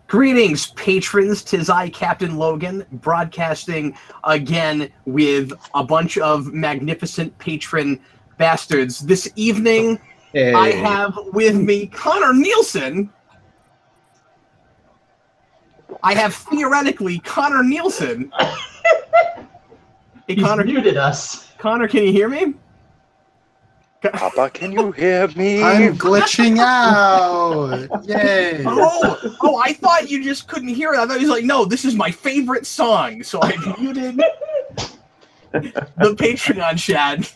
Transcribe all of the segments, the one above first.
Greetings, patrons. 'Tis I, Captain Logan, broadcasting again with a bunch of magnificent patron bastards. This evening, I have with me Connor Nielsen. I have theoretically Connor Nielsen. Hey, Connor, muted us. Connor, can you hear me? Papa, can you hear me? I'm glitching out. Yay. Oh, I thought you just couldn't hear it. I thought he was like, no, this is my favorite song. So I muted the Patreon chat.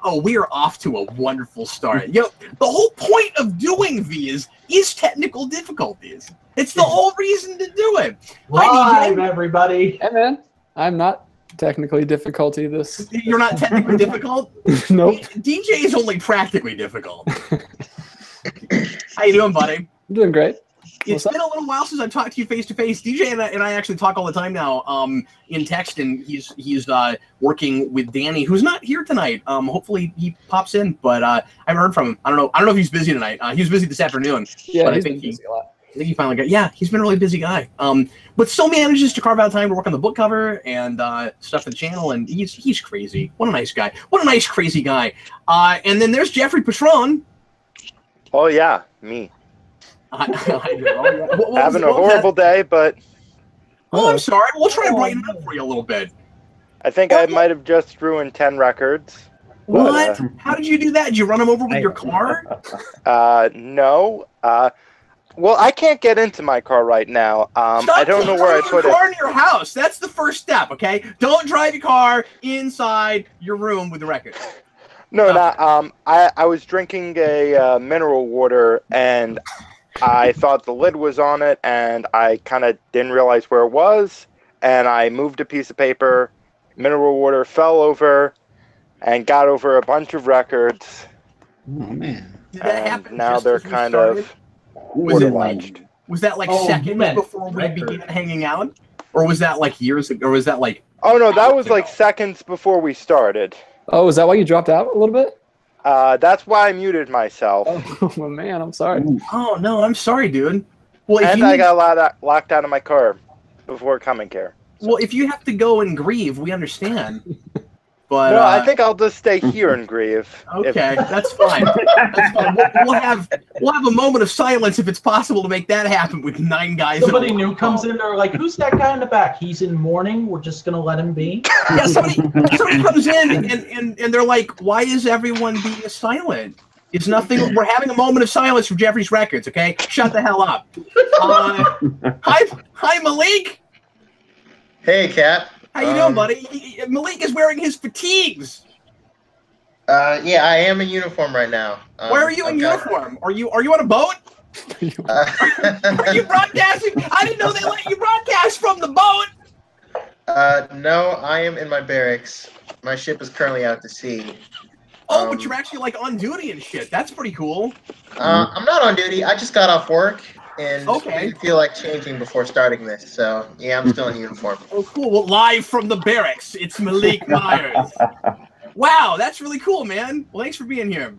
Oh, we are off to a wonderful start. Yo, the whole point of doing these is technical difficulties. It's the whole reason to do it. Live, everybody. Hey, man. I'm not technically difficulty this. You're not technically difficult? Nope. DJ is only practically difficult. How you doing, buddy? I'm doing great. It's been a little while since I've talked to you face to face. DJ and I actually talk all the time now in text, and he's working with Danny, who's not here tonight. Hopefully he pops in, but I haven't heard from him. I don't know if he's busy tonight. He was busy this afternoon. Yeah, but he's been busy a lot. I think he finally got. Yeah, he's been a really busy guy. But still manages to carve out time to work on the book cover and stuff for the channel. And he's crazy. What a nice guy. What a nice crazy guy. And then there's Jeffrey Patron. Oh yeah, me. I know. Having a horrible day, but Oh, I'm sorry. We'll try and brighten it up for you a little bit. I think I might have just ruined 10 records. What? How did you do that? Did you run him over with your car? No. Well, I can't get into my car right now. I don't know where I put it. Car in your house. That's the first step, okay? Don't drive your car inside your room with the record. No, not. I was drinking a mineral water, and I thought the lid was on it, and I kind of didn't realize where it was, and I moved a piece of paper. Mineral water fell over, and got over a bunch of records. Oh man! Did that happen? Now just they're as we kind started? of Was it waterlogged. Was that like Oh, seconds you meant before we record. began hanging out, or was that like years ago? Or was that like? Oh no, that was like seconds before we started. Oh, is that why you dropped out a little bit? That's why I muted myself. Oh, well, man, I'm sorry. Oh no, I'm sorry, dude. Well, if And you I got locked out of my car before coming here. well, if you have to go and grieve, we understand. But No, I think I'll just stay here and grieve. okay, that's fine. That's fine. We'll have a moment of silence if it's possible to make that happen with 9 guys. Somebody in a new row. comes in, they're like, who's that guy in the back? He's in mourning. We're just going to let him be. Yeah, somebody comes in and they're like, why is everyone being silent? It's nothing. We're having a moment of silence for Jeffrey's records, okay? Shut the hell up. Hi, Malik. Hey, Cap. How you doing, buddy? Malik is wearing his fatigues. Yeah, I am in uniform right now. Why are you in uniform? Are you on a boat? Are you broadcasting? I didn't know they let you broadcast from the boat. No, I am in my barracks. My ship is currently out to sea. Oh, but you're actually like on duty and shit. That's pretty cool. I'm not on duty. I just got off work and Okay. didn't feel like changing before starting this. So yeah, I'm still in uniform. Oh, cool. Well, live from the barracks, it's Malik Myers. Wow, that's really cool, man. Well, thanks for being here.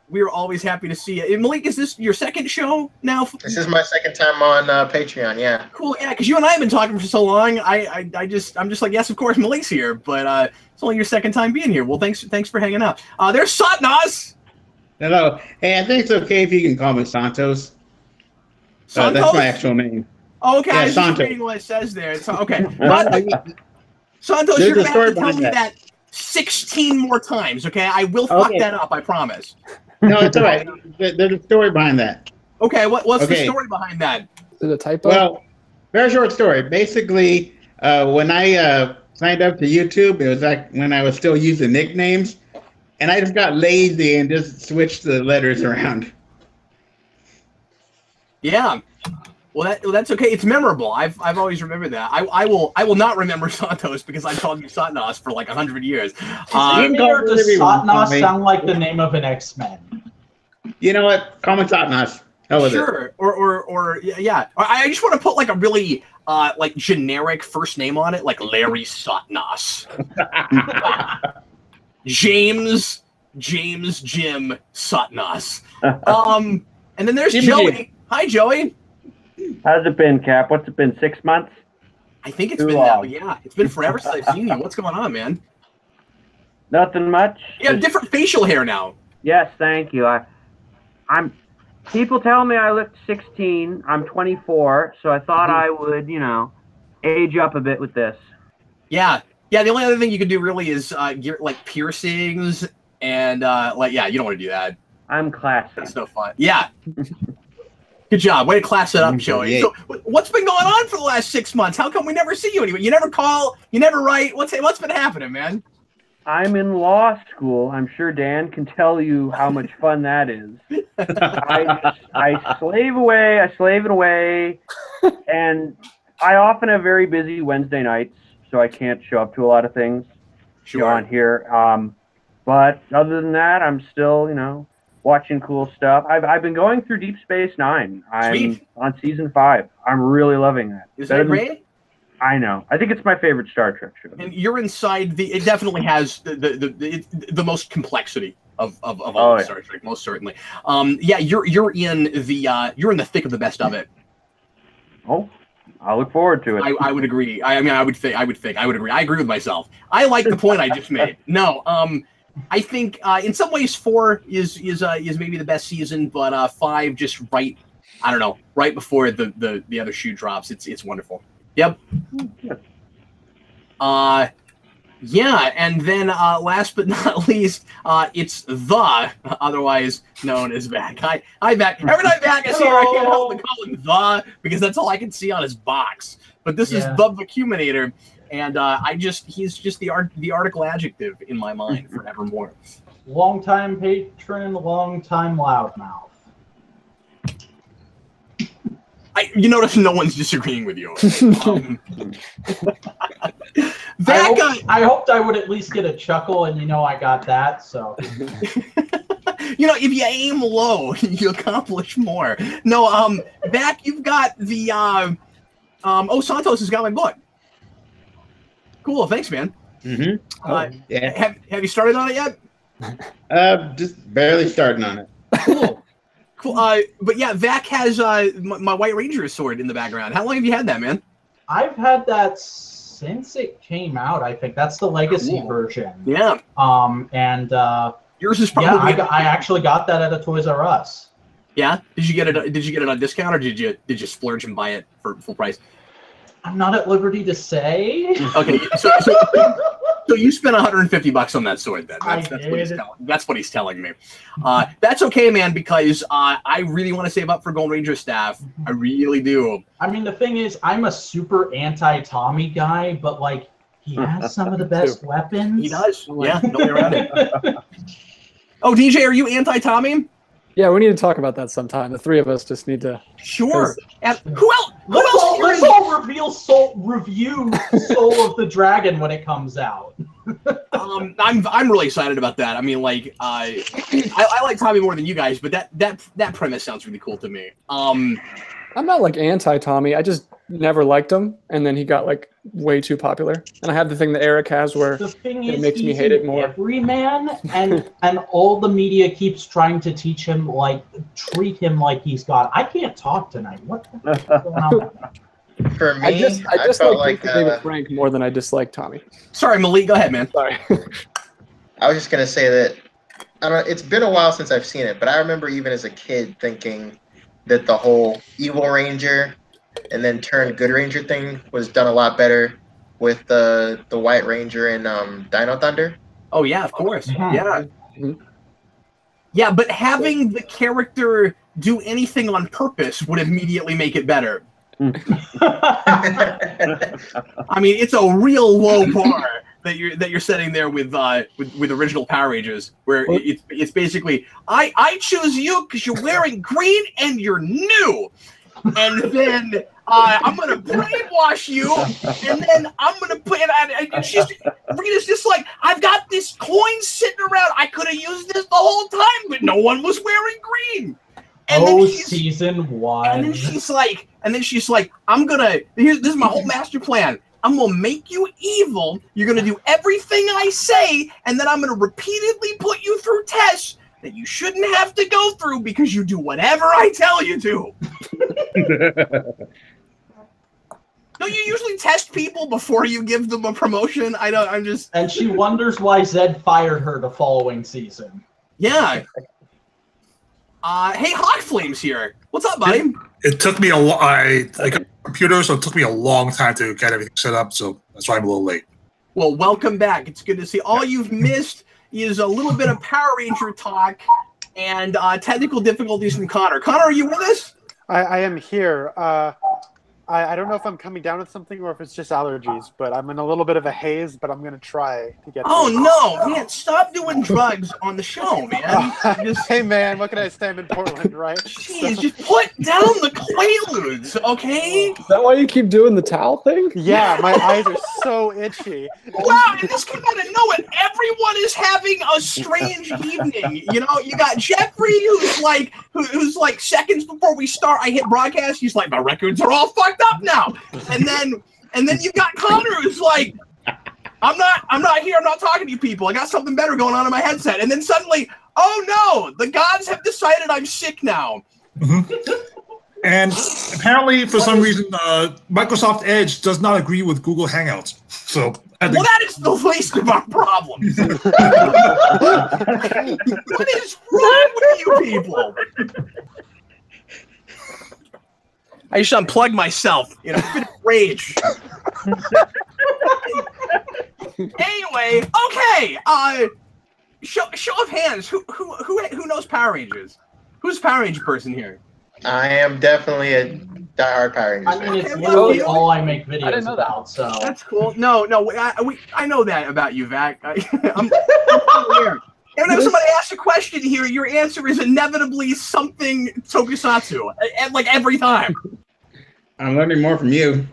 We are always happy to see you. And Malik, is this your second show now? This is my second time on Patreon. Yeah. Cool, yeah, because you and I have been talking for so long. I'm just like, yes, of course, Malik's here, but it's only your second time being here. Well, thanks for hanging out. There's Satnaz. Hello. Hey, I think it's okay if you can call me Santos. Santos? That's my actual name. Oh, okay, Yeah, I was just Santos. reading what it says there. It's, okay. Santos, There's you're a going to story have to tell behind me that. that 16 more times, okay? I will fuck Okay. that up, I promise. No, it's all right. There's a story behind that. Okay, what's the Okay. story behind that? Is it a typo? Well, very short story. Basically, when I signed up to YouTube, it was like when I was still using nicknames, and I just got lazy and just switched the letters around. Yeah. Well, that's okay. It's memorable. I've always remembered that. I will not remember Santos because I've called you Satnaz for like 100 years. Or does Satnaz sound like the name of an X-Men? You know what? Call me Satnaz. Hell with it. Sure. Or yeah. I just want to put like a really like generic first name on it, like Larry Satnaz. James Jim Satnaz. And then there's Jim Joey. Jim. Hi, Joey. How's it been, Cap? What's it been? 6 months? I think it's Too been long. yeah, it's been forever since I've seen you. What's going on, man? Nothing much. You have different facial hair now. Yes, thank you. I'm. People tell me I look 16. I'm 24, so I thought I would, age up a bit with this. Yeah. Yeah, the only other thing you could do really is get like piercings and you don't want to do that. I'm classy. That's no fun. Yeah. Good job. Way to class it up, Joey. Yeah. So what's been going on for the last 6 months? How come we never see you anyway? You never call, you never write. What's been happening, man? I'm in law school. I'm sure Dan can tell you how much fun that is. I slave it away, and I often have very busy Wednesday nights, so I can't show up to a lot of things on here. But other than that, I'm still, watching cool stuff. I've been going through Deep Space Nine. I'm on season 5. I'm really loving that. Is that great? I know. I think it's my favorite Star Trek show. And you're inside it definitely has the most complexity of all Star Trek, most certainly. You're in the thick of the best of it. Oh, I look forward to it. I would agree. I would agree. I agree with myself. I like the point I just made. No, I think in some ways 4 is maybe the best season, but 5 just right before the other shoe drops. It's wonderful. Yep. And then last but not least, it's otherwise known as Vac. Hi, Vac. Every time Vac is here, I can't help but call him the because that's all I can see on his box. But this is the Vacuuminator, and he's just the article adjective in my mind forevermore. Long time patron, long time loudmouth. You notice no one's disagreeing with you. I hoped I would at least get a chuckle, and I got that. So, if you aim low, you accomplish more. No, Vac, you've got the Santos has got my book. Cool, thanks, man. Mm-hmm. Have you started on it yet? Just barely starting on it. Cool. Cool. But yeah, Vac has my White Ranger sword in the background. How long have you had that, man? I've had that since it came out. I think that's the legacy version. Yeah. And yours is probably. Yeah, I actually got that at a Toys R Us. Yeah. Did you get it on discount, or did you splurge and buy it for full price? I'm not at liberty to say. Okay, so you spent $150 on that sword then. That's what he's telling me. That's okay, man, because I really want to save up for Gold Ranger staff. I really do. I mean, the thing is, I'm a super anti-Tommy guy, but he has some of the best weapons. He does. Yeah, no way around it. Oh, DJ, are you anti-Tommy? Yeah, we need to talk about that sometime. The three of us just need to. Sure. And who else? Let's all review Soul of the Dragon when it comes out. I'm really excited about that. I mean, I like Tommy more than you guys, but that premise sounds really cool to me. I'm not anti-Tommy. I just never liked him, and then he got way too popular. And I have the thing that Eric has where it makes me hate it more. Every man, and all the media keeps trying to teach him treat him like he's God. I can't talk tonight. What the heck is going on? For me, I just like David Frank more than I dislike Tommy. Sorry, Malik. Go ahead, man. Sorry. I was just gonna say that it's been a while since I've seen it, but I remember even as a kid thinking that the whole evil Ranger and then turn Good Ranger thing was done a lot better with the White Ranger and Dino Thunder. Oh yeah, of course. Mm-hmm. Yeah. Mm-hmm. Yeah, but having the character do anything on purpose would immediately make it better. I mean, it's a real low bar that you're setting there with original Power Rangers, where it's basically I choose you because you're wearing green and you're new, and then I'm gonna brainwash you, and then I'm gonna put and Rita's just like, I've got this coin sitting around. I could have used this the whole time, but no one was wearing green. And season 1. And then she's like, this is my whole master plan. I'm gonna make you evil. You're gonna do everything I say, and then I'm gonna repeatedly put you through tests that you shouldn't have to go through because you do whatever I tell you to. Don't you usually test people before you give them a promotion? I'm just. And she wonders why Zed fired her the following season. Yeah. Hey, Hawk Flames here. What's up, buddy? It took me I got a computer, so it took me a long time to get everything set up, so that's why I'm a little late. Well, welcome back. It's good to see. All you've missed is a little bit of Power Ranger talk and technical difficulties from Connor. Connor, are you with us? I am here. I don't know if I'm coming down with something or if it's just allergies, but I'm in a little bit of a haze, but I'm going to try to get no, man, stop doing drugs on the show, man. Hey, man, what can I say? I'm in Portland, right? Jeez, just put down the Quaaludes, okay? Is that why you keep doing the towel thing? Yeah, my eyes are so itchy. Wow, and this came out of nowhere. Everyone is having a strange evening. You know, you got Jeffrey, who's like seconds before we start, I hit broadcast, he's like, my records are all fucked up now. And then you got Connor, who's like, I'm not here, I'm not talking to you people. I got something better going on in my headset. And then suddenly, oh no, the gods have decided I'm sick now. Mm-hmm. And apparently, for some reason, Microsoft Edge does not agree with Google Hangouts. So that is the least of our problems. What is wrong with you people? I just unplugged myself in a bit of rage. Anyway, okay. Show of hands. Who knows Power Rangers? Who's a Power Ranger person here? I am definitely a diehard Power Ranger. I mean, it's literally all I make videos about. So that's cool. No, I know that about you, Vac. I'm aware. And if somebody asks a question here, your answer is inevitably something tokusatsu, like every time. I'm learning more from you.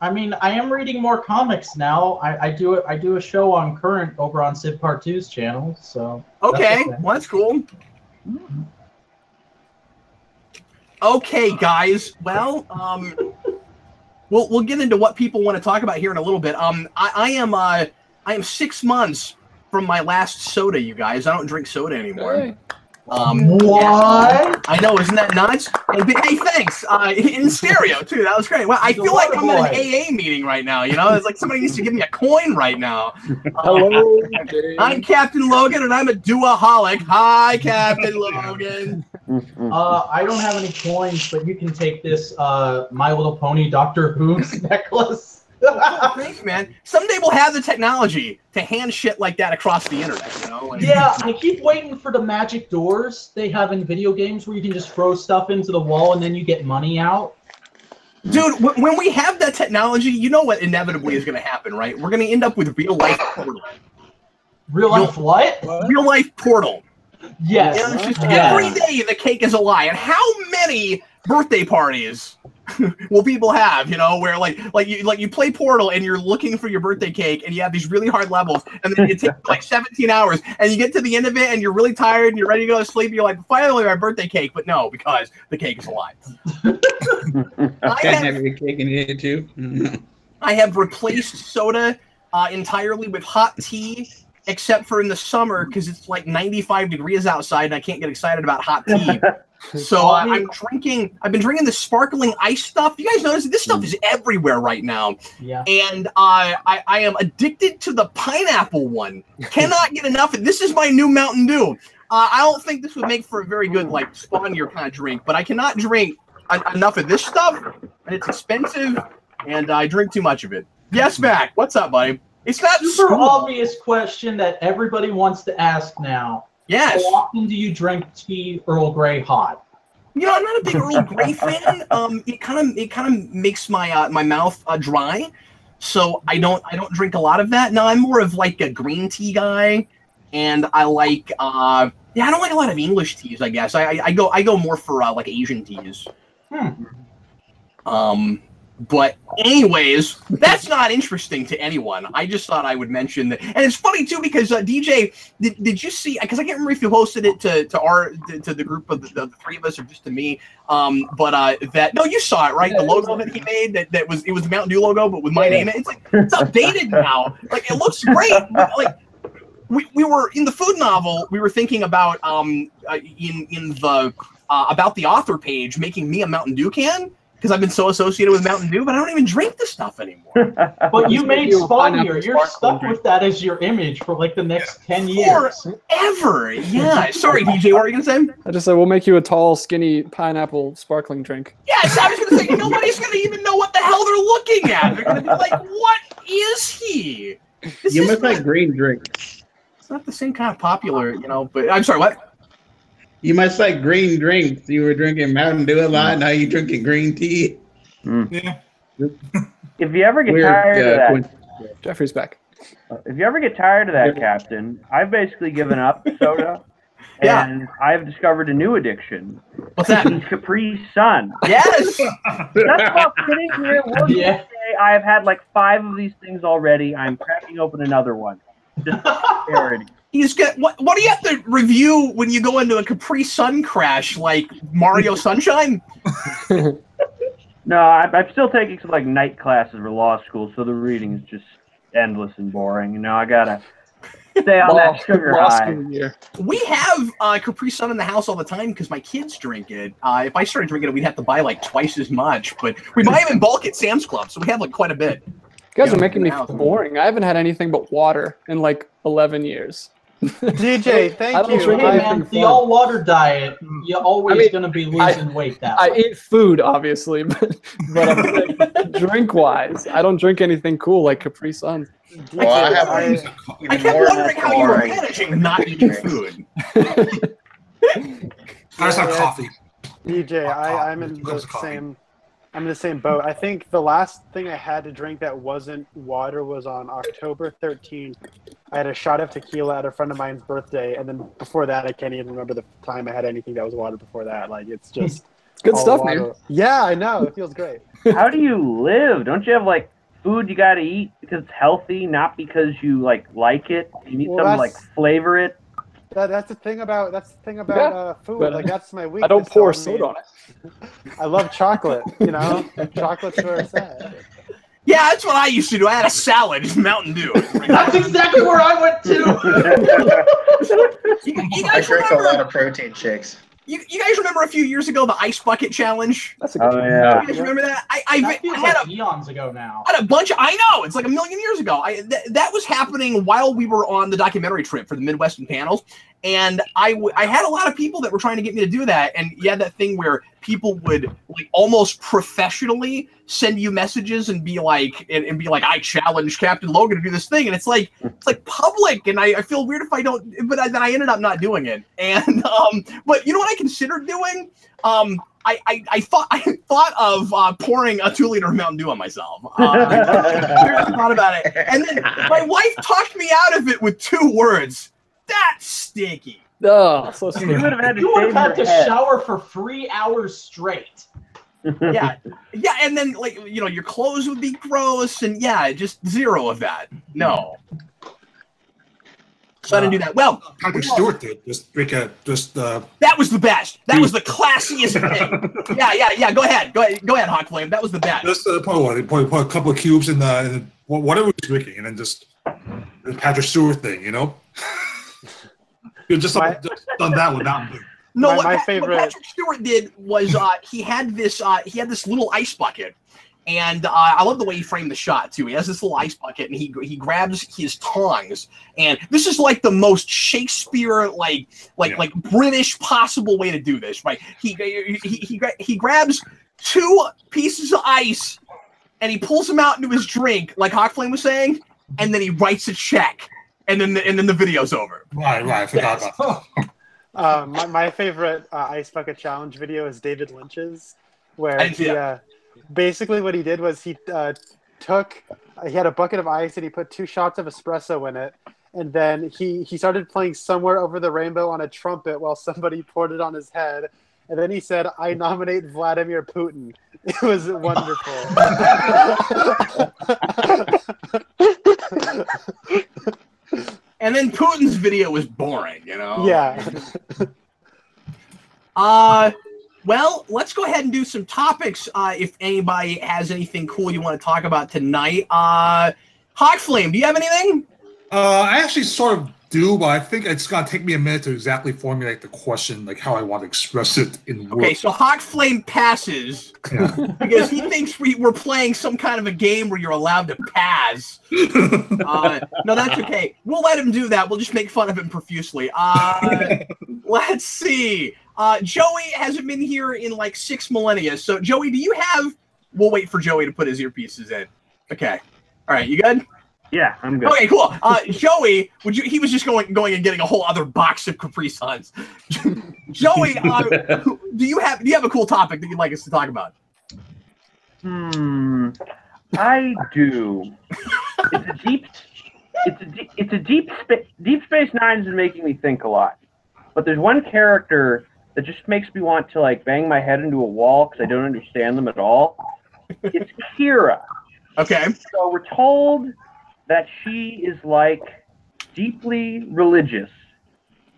I mean, I am reading more comics now. I do a show on Current over on Sid Part 2's channel. So okay, well, that's cool. Okay, guys. Well, we'll get into what people want to talk about here in a little bit. I am 6 months from my last soda, you guys. I don't drink soda anymore. Hey. What? Yeah, I know, isn't that nuts? Hey, thanks. In stereo too. That was great. Well, I feel like I'm in an AA meeting right now. You know, it's like somebody needs to give me a coin right now. Hello, I'm Captain Logan, and I'm a duaholic. Hi, Captain Logan. I don't have any coins, but you can take this My Little Pony Doctor Who's necklace. Thanks, man. Someday we'll have the technology to hand shit like that across the internet, you know? Yeah, I keep waiting for the magic doors they have in video games where you can just throw stuff into the wall and then you get money out. Dude, when we have that technology, you know what inevitably is going to happen, right? We're going to end up with real-life Portal. Real-life what? Real-life Portal. Yes. You know, it's just every day the cake is a lie. And how many birthday parties will people have, you know, where like you play Portal and you're looking for your birthday cake and you have these really hard levels and then it takes like 17 hours and you get to the end of it and you're really tired and you're ready to go to sleep and you're like, finally my birthday cake, but no, because the cake is alive. I have your cake in here too. I have replaced soda entirely with hot tea, except for in the summer because it's like 95 degrees outside and I can't get excited about hot tea. So I've been drinking the sparkling ice stuff. You guys notice this stuff is everywhere right now. Yeah. And I am addicted to the pineapple one. Cannot get enough. This is my new Mountain Dew. I don't think this would make for a very good like spawnier kind of drink, but I cannot drink enough of this stuff, and it's expensive, and I drink too much of it. Yes, Mac. What's up, buddy? It's not super obvious question that everybody wants to ask now. Yes. How often do you drink tea Earl Grey hot? You know, I'm not a big Earl Grey fan. It kind of makes my my mouth dry, so I don't drink a lot of that. No, I'm more of like a green tea guy, and I like I don't like a lot of English teas. I guess I go more for like Asian teas. But anyways, that's not interesting to anyone. I just thought I would mention that. And it's funny, too, because DJ, did you see, because I can't remember if you posted it to the group of the three of us or just to me, no, you saw it, right? The logo that he made, it was the Mountain Dew logo, but with my name in it. It's like, it's updated now. Like, it looks great. Like, we were, in the food novel, we were thinking about, in the about the author page making me a Mountain Dew can because I've been so associated with Mountain Dew, but I don't even drink the stuff anymore. But you made Spawn here. You're stuck with that as your image for like the next 10 years. Forever. Yeah. Sorry, DJ, what were you going to say? I just said we'll make you a tall, skinny pineapple sparkling drink. Yes, I was going to say nobody's going to even know what the hell they're looking at. They're going to be like, what is he? You must like green drinks. It's not the same kind of popular, but I'm sorry, what? You must like green drinks. You were drinking Mountain Dew a lot, now you're drinking green tea. Yeah. If you ever get tired of that, Jeffrey's back. If you ever get tired of that, Captain, I've basically given up soda, and I've discovered a new addiction. What's that? Capri Sun. Yes. That's about sitting here working today. I have had like 5 of these things already. I'm cracking open another one. Just charity. What do you have to review when you go into a Capri Sun crash like Mario Sunshine? No, I'm still taking some like night classes for law school, so the reading is just endless and boring. I gotta stay on that sugar high. We have Capri Sun in the house all the time because my kids drink it. If I started drinking it, we'd have to buy like twice as much. But we buy them in bulk at Sam's Club, so we have like quite a bit. You guys are making me boring. I haven't had anything but water in like 11 years. DJ, thank you. Hey man, the all water diet, you're always going to be losing weight that way. I eat food, obviously, but like, drink-wise, I don't drink anything cool like Capri Sun. Well, I kept wondering how you were managing not eating food. I just have coffee. DJ, I'm in the same boat. I think the last thing I had to drink that wasn't water was on October 13th. I had a shot of tequila at a friend of mine's birthday, and then before that, I can't even remember the time I had anything that was water before that. Like, it's just good stuff, water. man. Yeah, I know. It feels great. How do you live? Don't you have like food you got to eat because it's healthy, not because you like it? You need something to like flavor it. That's the thing about food. But, like that's my weakness. I don't pour soda on it. I love chocolate. Chocolate's where it's at. Yeah, that's what I used to do. I had a salad, just Mountain Dew. That's exactly where I went to. you I guys drink remember, a lot of protein shakes. You guys remember a few years ago the Ice Bucket Challenge? That's a good one. Yeah. You guys remember that? That feels like eons ago now. I had a bunch of, I know, it's like a million years ago. That was happening while we were on the documentary trip for the Midwestern panels. And I had a lot of people that were trying to get me to do that. And you had that thing where people would like almost professionally send you messages and be like, I challenge Captain Logan to do this thing. And it's like public. And I feel weird if I don't, but then I ended up not doing it. And, but you know what I considered doing? I thought of pouring a 2-liter of Mountain Dew on myself. I thought about it. And then my wife talked me out of it with 2 words. That's sticky. Oh, so You would have had to, You would have had to shower for 3 hours straight. Yeah, and then your clothes would be gross, and just 0 of that. No. So I didn't do that. Well, Patrick Stewart did. That was the best. That was the classiest thing. Yeah. Go ahead, Hawk Flame. That was the best. Just put a couple of cubes in whatever he was drinking, and then just the Patrick Stewart thing, You just done that with Mountain Dew. No, my what favorite. What Patrick Stewart did was he had this little ice bucket, and I love the way he framed the shot too. He has this little ice bucket, and he grabs his tongs, and this is like the most Shakespeare like British possible way to do this. Right? He grabs 2 pieces of ice, and he pulls them out into his drink, like Hawk Flame was saying, and then he writes a check. And then the video's over. Right. I forgot about that. My favorite Ice Bucket Challenge video is David Lynch's, where basically what he did was he had a bucket of ice and he put 2 shots of espresso in it, and then he started playing Somewhere Over the Rainbow on a trumpet while somebody poured it on his head, and then he said, "I nominate Vladimir Putin." It was wonderful. And then Putin's video was boring, Yeah. Well, let's go ahead and do some topics. If anybody has anything cool you want to talk about tonight, Hawk Flame, do you have anything? I actually sort of do, but I think it's gonna take me a minute to exactly formulate the question, like how I want to express it in words. Okay, so Hawk Flame passes because he thinks we're playing some kind of a game where you're allowed to pass. No, that's okay. We'll let him do that. We'll just make fun of him profusely. Let's see. Joey hasn't been here in like 6 millennia. So, Joey, do you have... We'll wait for Joey to put his earpieces in. Okay. All right, you good? Yeah, I'm good. Okay, cool. Joey, he was just going and getting a whole other box of Capri Suns. Joey, do you have a cool topic that you'd like us to talk about? I do. Deep Space Nine has been making me think a lot. But there's one character that just makes me want to like bang my head into a wall because I don't understand them at all. It's Kira. Okay. So we're told that she is like deeply religious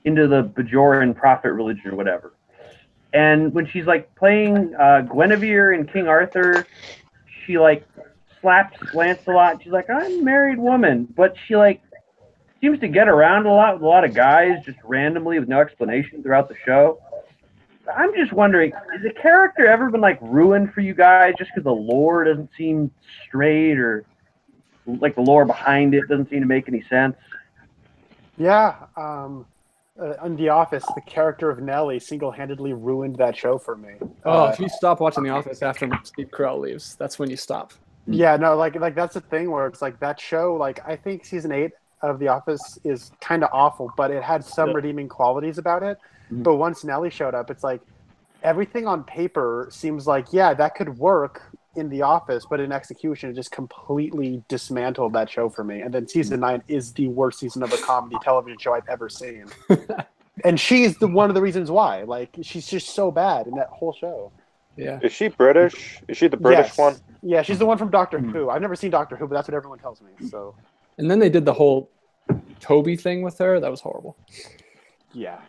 into the Bajoran prophet religion or whatever. And when she's like playing Guinevere in King Arthur, she like slaps Lancelot. She's like, I'm a married woman, but she like seems to get around a lot with a lot of guys just randomly with no explanation throughout the show. I'm just wondering, has the character ever been like ruined for you guys just because the lore doesn't seem straight or like the lore behind it doesn't seem to make any sense? Yeah, on The Office, the character of Nellie single-handedly ruined that show for me. If you stop watching The Office after Steve Carell leaves, that's when you stop. Yeah, no, like that's the thing where it's like that show, like I think season 8 of The Office is kind of awful, but it had some redeeming qualities about it. Mm-hmm. But once Nellie showed up, it's like everything on paper seems like, yeah, that could work in The Office, but in execution, it just completely dismantled that show for me. And then season 9 is the worst season of a comedy television show I've ever seen. And she's one of the reasons why. Like, she's just so bad in that whole show. Yeah. Is she British? Is she the British one? Yeah, she's the one from Doctor Who. I've never seen Doctor Who, but that's what everyone tells me. So. And then they did the whole Toby thing with her. That was horrible. Yeah.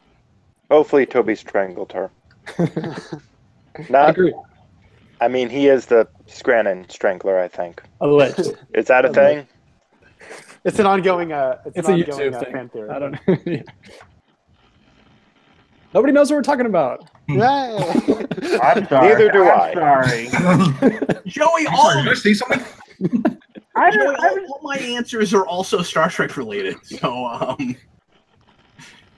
Hopefully Toby strangled her. I agree. I mean, he is the Scranton Strangler, I think. Alleged. Is that a thing? It's an ongoing it's an ongoing YouTube thing. Fan theory. I don't know. Yeah. Nobody knows what we're talking about. I'm sorry. Neither do I. Sorry. Joey, Did I say something? all my answers are also Star Trek related. So,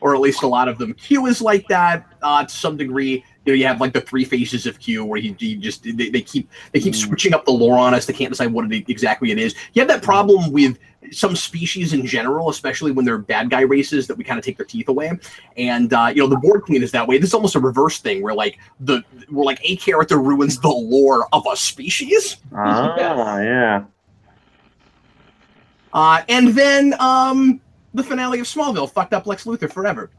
or at least a lot of them. Q is like that to some degree. You know, you have like the 3 faces of Q, where he just they keep switching up the lore on us. They can't decide what exactly it is. You have that problem with some species in general, especially when they're bad guy races that we kind of take their teeth away. And the Borg Queen is that way. This is almost a reverse thing where like a character ruins the lore of a species. Yeah. And then the finale of Smallville fucked up Lex Luthor forever.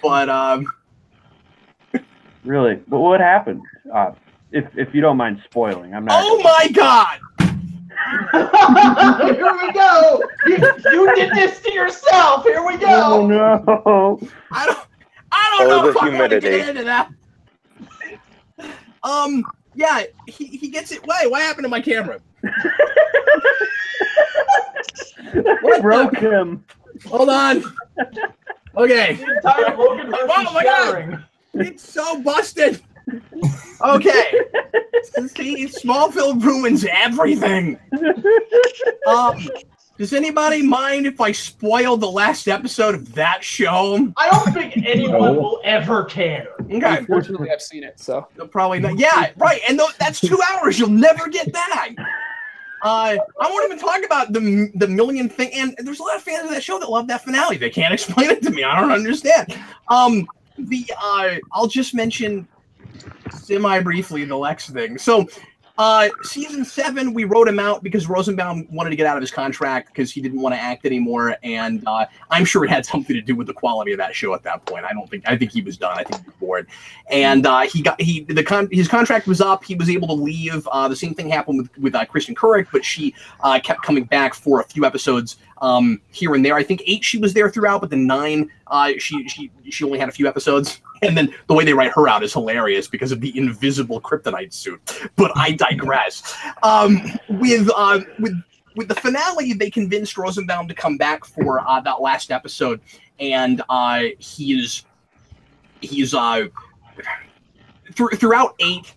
But really, but what happened? If you don't mind spoiling, I'm not. Oh my God! Here we go. You did this to yourself. Here we go. Oh no! I don't know if I want to humidity. get into that. Yeah, he gets it. Wait, what happened to my camera? What broke him? Hold on. Okay. Oh my God. It's so busted. Okay. See, Smallville ruins everything. Does anybody mind if I spoil the last episode of that show? I don't think anyone will ever care. Okay. Unfortunately, I've seen it, so. Probably not. Yeah, right. And that's 2 hours you'll never get back. I won't even talk about the million thing. And there's a lot of fans of that show that love that finale. They can't explain it to me. I don't understand. I'll just mention semi-briefly the Lex thing. So, season 7, we wrote him out because Rosenbaum wanted to get out of his contract because he didn't want to act anymore, and I'm sure it had something to do with the quality of that show at that point. I think he was done. I think he was bored, and his contract was up. He was able to leave. The same thing happened with Kristen Couric, but she kept coming back for a few episodes here and there. I think 8 she was there throughout, but the 9 she only had a few episodes. And then the way they write her out is hilarious because of the invisible kryptonite suit. But I digress. With with the finale, they convinced Rosenbaum to come back for that last episode, and he's throughout 8.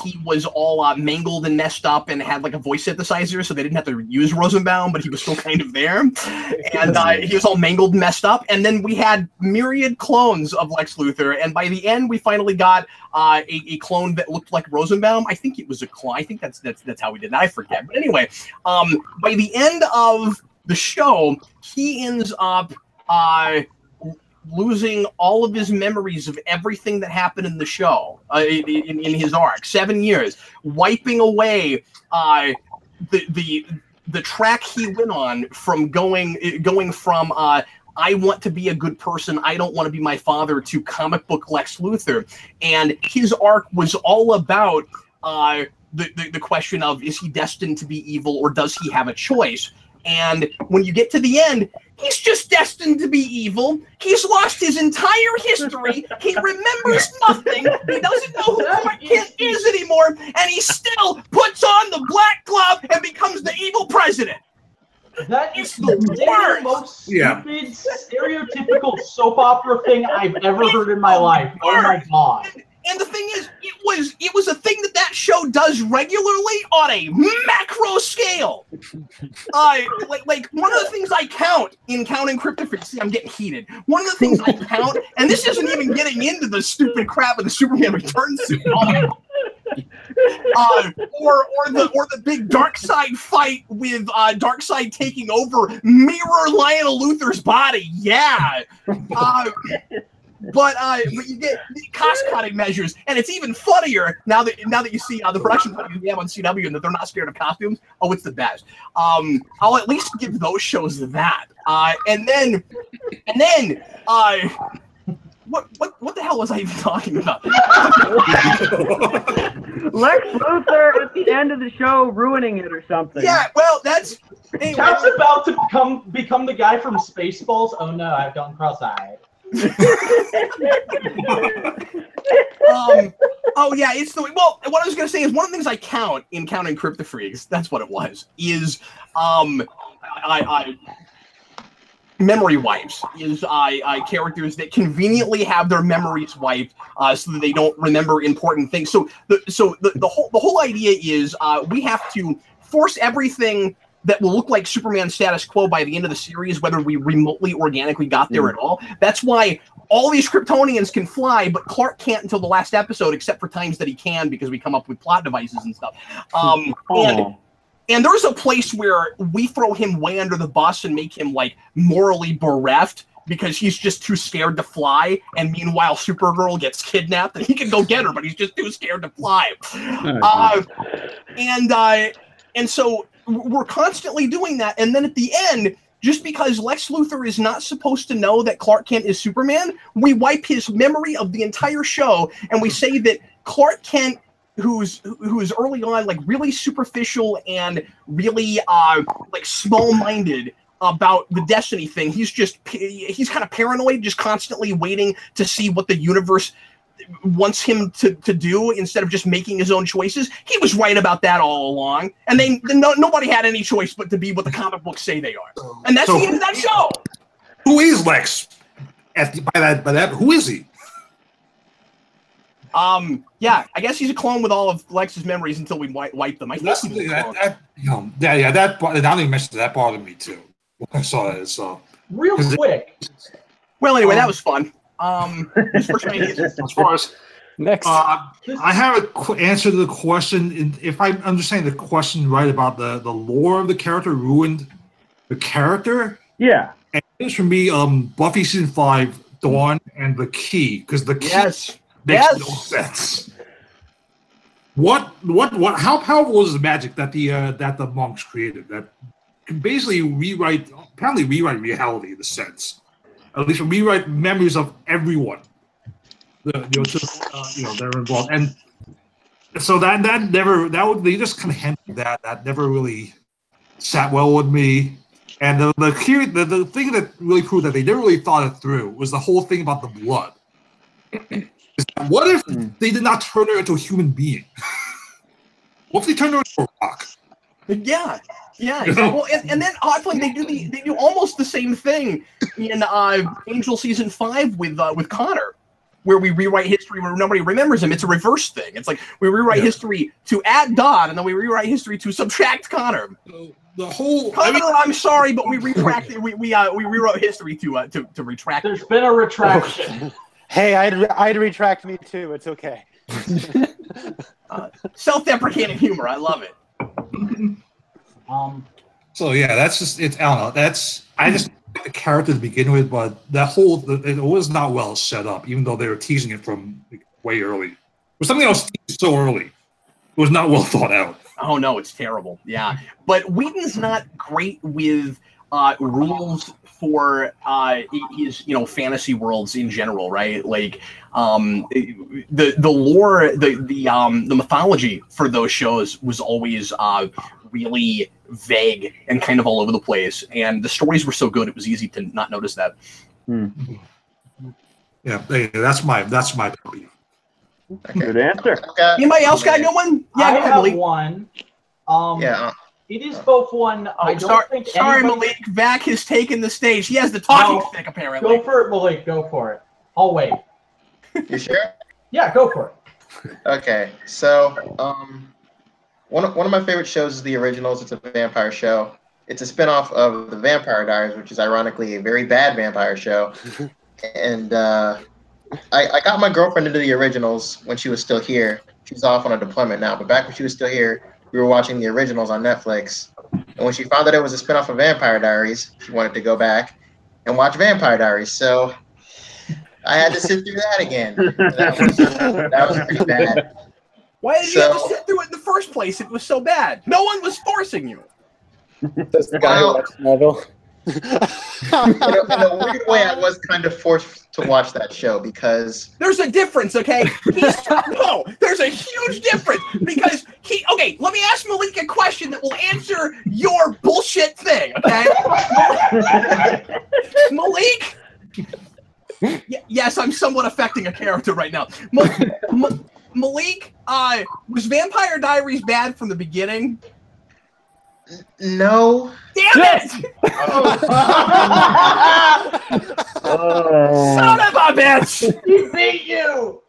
He was all mangled and messed up and had like a voice synthesizer, so they didn't have to use Rosenbaum, but he was still kind of there. And he was all mangled and messed up. And then we had myriad clones of Lex Luthor, and by the end, we finally got a clone that looked like Rosenbaum. I think it was a clone. I think that's how we did that. I forget. But anyway, by the end of the show, he ends up losing all of his memories of everything that happened in the show in his arc. 7 years, wiping away the track he went on from going from I want to be a good person, I don't want to be my father, to comic book Lex Luthor. And his arc was all about the question of, is he destined to be evil or does he have a choice? And when you get to the end, he's just destined to be evil. He's lost his entire history. He remembers nothing. He doesn't know who Clark Kent is anymore. And he still puts on the black glove and becomes the evil president. That is the most stupid, stereotypical soap opera thing I've ever heard in my life. Oh my god. And the thing is, it was a thing that show does regularly on a macro scale. Like one of the things I count in counting Cryptofreaks. See, I'm getting heated. One of the things I count, and this isn't even getting into the stupid crap of the Superman Returns suit. or the big Darkseid fight with Darkseid taking over Mirror Lionel Luthor's body. Yeah. But you get cost-cutting measures, and it's even funnier now that you see the production companies we have on CW and that they're not scared of costumes. Oh, it's the best. I'll at least give those shows that. And then, what the hell was I even talking about? Lex Luthor at the end of the show ruining it or something. Yeah, well, that's. Anyway. Chad's about to become the guy from Spaceballs. Oh no, I've gone cross-eyed. Oh yeah, it's the well. What I was gonna say is one of the things I count in counting Cryptofreaks. That's what it was. Is memory wipes. Is characters that conveniently have their memories wiped so that they don't remember important things. So the whole idea is we have to force everything that will look like Superman's status quo by the end of the series, whether we remotely organically got there at all. That's why all these Kryptonians can fly, but Clark can't until the last episode, except for times that he can because we come up with plot devices and stuff. And there's a place where we throw him way under the bus and make him like morally bereft because he's just too scared to fly, and meanwhile Supergirl gets kidnapped and he can go get her, but he's just too scared to fly. And so we're constantly doing that, and then at the end, just because Lex Luthor is not supposed to know that Clark Kent is Superman, we wipe his memory of the entire show, and we say that Clark Kent, who's early on like really superficial and really like small-minded about the Destiny thing, he's kind of paranoid, just constantly waiting to see what the universe wants him to do instead of just making his own choices. He was right about that all along, and nobody had any choice but to be what the comic books say they are, and that's the end of that show. Who is Lex? By that, who is he? Yeah, I guess he's a clone with all of Lex's memories until we wipe them. I think that now that you mentioned that bothered me too. I saw that. So real quick. Well, anyway, that was fun. As far as next, I have an answer to the question. If I understand the question right about the lore of the character ruined the character. Yeah, and it's for me, Buffy season 5, Dawn, and the Key, because the Key makes no sense. How powerful is the magic that the monks created that can basically rewrite reality in a sense? At least rewrite memories of everyone, that are involved, and so they just kind of handled that. That never really sat well with me. And the thing that really proved that they never really thought it through was the whole thing about the blood. What if they did not turn her into a human being? What if they turned her into a rock? Yeah, yeah. Well, and then oddly they do almost the same thing in Angel season 5 with Connor, where we rewrite history where nobody remembers him. It's a reverse thing. It's like we rewrite history to add Don, and then we rewrite history to subtract Connor. The whole Connor, I'm sorry, but we retracted. We rewrote history to retract. There's been a retraction. Hey, I'd retract me too. It's okay. Self-deprecating humor. I love it. So yeah, that's just it's. I don't know. I just like the character to begin with, but it was not well set up. Even though they were teasing it from way early, it was something else teased so early. It was not well thought out. Oh no, it's terrible. Yeah, but Whedon's not great with rules for his fantasy worlds in general, right? Like the lore, the mythology for those shows was always really vague and kind of all over the place, and the stories were so good it was easy to not notice that. Yeah, that's my opinion. Okay. Good answer. Anybody else got a good one? Yeah, I go ahead, have Malik. one. Yeah. It is both one. I don't think sorry, anybody... Malik. Vac has taken the stage. He has the talking stick, apparently. Go for it, Malik. Go for it. I'll wait. You sure? Yeah, go for it. Okay, so one of my favorite shows is The Originals. It's a vampire show. It's a spinoff of The Vampire Diaries, which is ironically a very bad vampire show. And I got my girlfriend into The Originals when she was still here. She's off on a deployment now, but back when she was still here, we were watching The Originals on Netflix. And when she found that it was a spinoff of Vampire Diaries, she wanted to go back and watch Vampire Diaries. So I had to sit through that again. That was pretty bad. Why did you have to sit through it in the first place? It was so bad. No one was forcing you. That's the guy who watched Marvel. In a weird way, I was kind of forced to watch that show because there's a difference, okay? No, there's a huge difference because okay, let me ask Malik a question that will answer your bullshit thing, okay? Malik? Yes, I'm somewhat affecting a character right now. Malik, was Vampire Diaries bad from the beginning? No. Damn it! Son of a bitch! He beat you!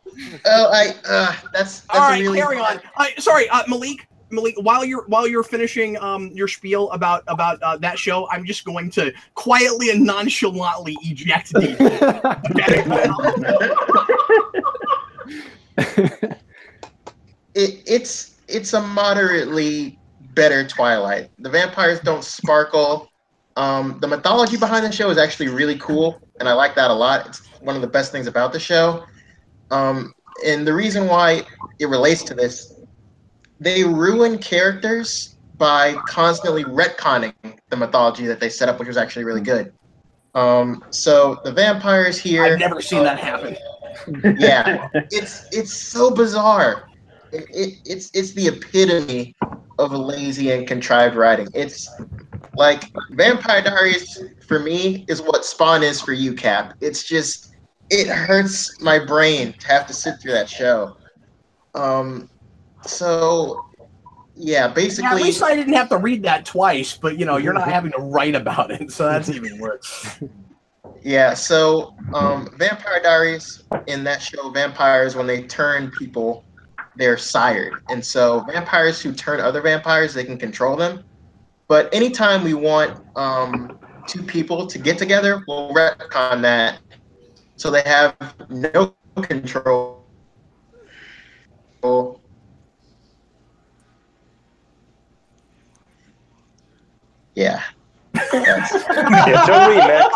Oh, that's all right. really Carry on. Sorry, Malik. While you're finishing your spiel about that show, I'm just going to quietly and nonchalantly eject It's a moderately better Twilight. The vampires don't sparkle. The mythology behind the show is actually really cool, and I like that a lot. It's one of the best things about the show. And the reason why it relates to this, they ruin characters by constantly retconning the mythology that they set up, which was actually really good. So the vampires here. I've never seen that happen. Yeah, it's so bizarre. It's the epitome of a lazy and contrived writing. It's like Vampire Diaries for me is what Spawn is for you, Cap. It's just, it hurts my brain to have to sit through that show. So yeah, basically. Yeah, at least I didn't have to read that twice, but you're not having to write about it, so that's even worse. Yeah, so Vampire Diaries, in that show, vampires, when they turn people, they're sired. And so vampires who turn other vampires, they can control them. But anytime we want two people to get together, we'll retcon that so they have no control. Yeah. It's a remix.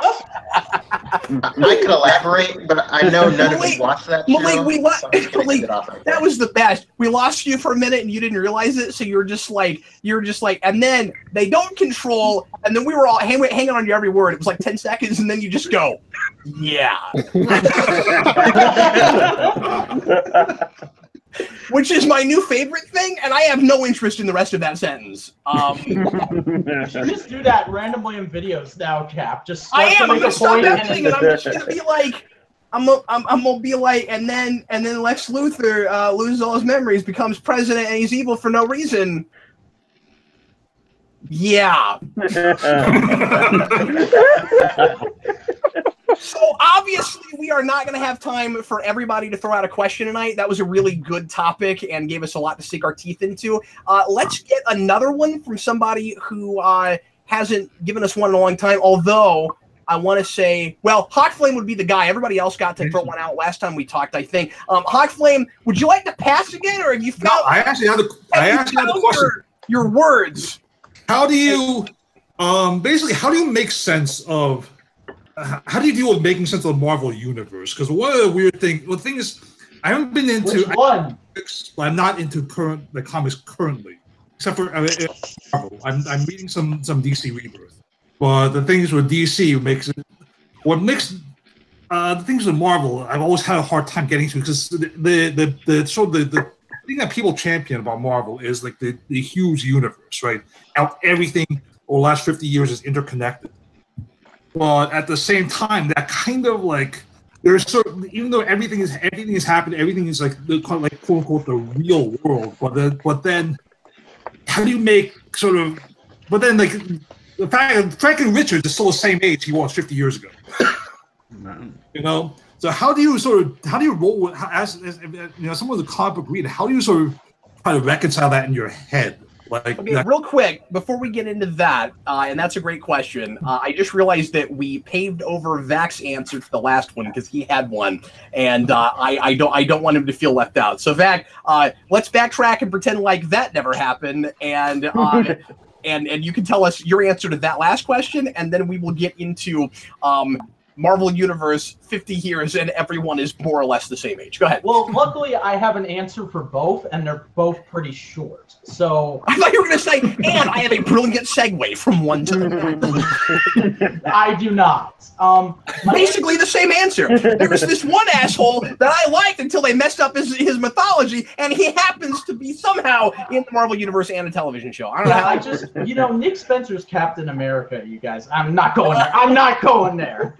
I could elaborate, but I know none of you watched that show. Malik, that was the best. We lost you for a minute and you didn't realize it, so you're just like, and then they don't control, and then we were all hanging on your every word. It was like 10 seconds, and then you just go, yeah. Which is my new favorite thing, and I have no interest in the rest of that sentence. You should just do that randomly in videos now, Cap. Just I am. I'm gonna stop editing, and I'm just gonna be like, I'm gonna be like, and then Lex Luthor loses all his memories, becomes president, and he's evil for no reason. Yeah. So obviously we are not going to have time for everybody to throw out a question tonight. That was a really good topic and gave us a lot to sink our teeth into. Let's get another one from somebody who hasn't given us one in a long time, although I want to say, well, Hawkflame would be the guy. Everybody else got to throw one out last time we talked, I think. Hawkflame, would you like to pass again, or have you found? No, I actually have a question. Your words. How do you, basically, how do you make sense of? How do you deal with making sense of the Marvel universe? Because one of the weird things, well, the thing is, I haven't been into. Which one? I'm not into the comics currently, except for Marvel. I'm reading some DC Rebirth. But the things with DC makes it. What makes the things with Marvel, I've always had a hard time getting to because the thing that people champion about Marvel is like the huge universe, right? How everything over the last 50 years is interconnected. But at the same time, that kind of like there's sort of, even though everything is happening, everything is like quote unquote the real world. But then how do you make sort of? But then like. The fact that Franklin Richards is still the same age he was 50 years ago. You know, so how do you roll with as someone who's a comic book reader? How do you sort of try to reconcile that in your head? Like, okay, real quick before we get into that, and that's a great question. I just realized that we paved over Vac's answer to the last one because he had one, and I don't want him to feel left out. So Vac, let's backtrack and pretend like that never happened, and. And you can tell us your answer to that last question, and then we will get into Marvel Universe 50 years, and everyone is more or less the same age. Go ahead. Well, luckily, I have an answer for both, and they're both pretty short. So I thought you were going to say, and I have a brilliant segue from one to the next. I do not. Basically the same answer. There was this one asshole that I liked until they messed up his mythology, and he happens to be somehow in the Marvel Universe and a television show. I don't know how. Nick Spencer's Captain America, you guys. I'm not going there. I'm not going there.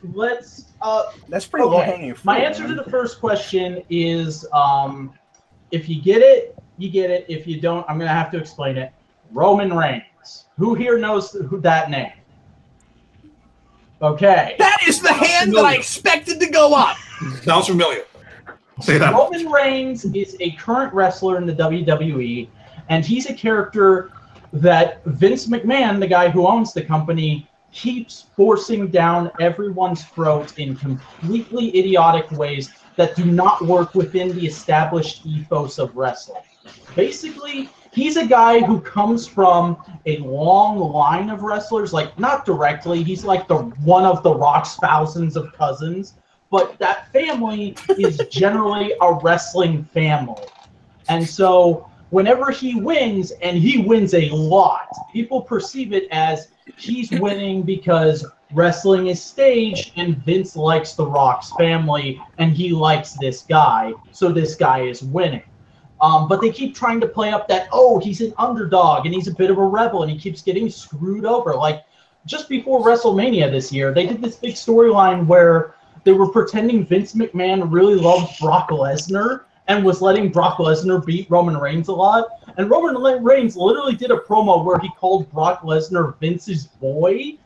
Let's. That's pretty low hanging fruit. My answer to the first question is, if you get it, you get it. If you don't, I'm gonna have to explain it. Roman Reigns. Who here knows that name? Okay. That is the hand that I expected to go up. Sounds familiar. Say that. Roman Reigns is a current wrestler in the WWE, and he's a character that Vince McMahon, the guy who owns the company, keeps forcing down everyone's throat in completely idiotic ways that do not work within the established ethos of wrestling. Basically, he's a guy who comes from a long line of wrestlers, like not directly, he's like one of The Rock's thousands of cousins, but that family is generally a wrestling family. And so whenever he wins, and he wins a lot, people perceive it as he's winning because wrestling is staged and Vince likes The Rock's family and he likes this guy, so this guy is winning. But they keep trying to play up that, oh, he's an underdog and he's a bit of a rebel and he keeps getting screwed over. Like, just before WrestleMania this year, they did this big storyline where they were pretending Vince McMahon really loved Brock Lesnar and was letting Brock Lesnar beat Roman Reigns a lot. And Roman Reigns literally did a promo where he called Brock Lesnar Vince's boy.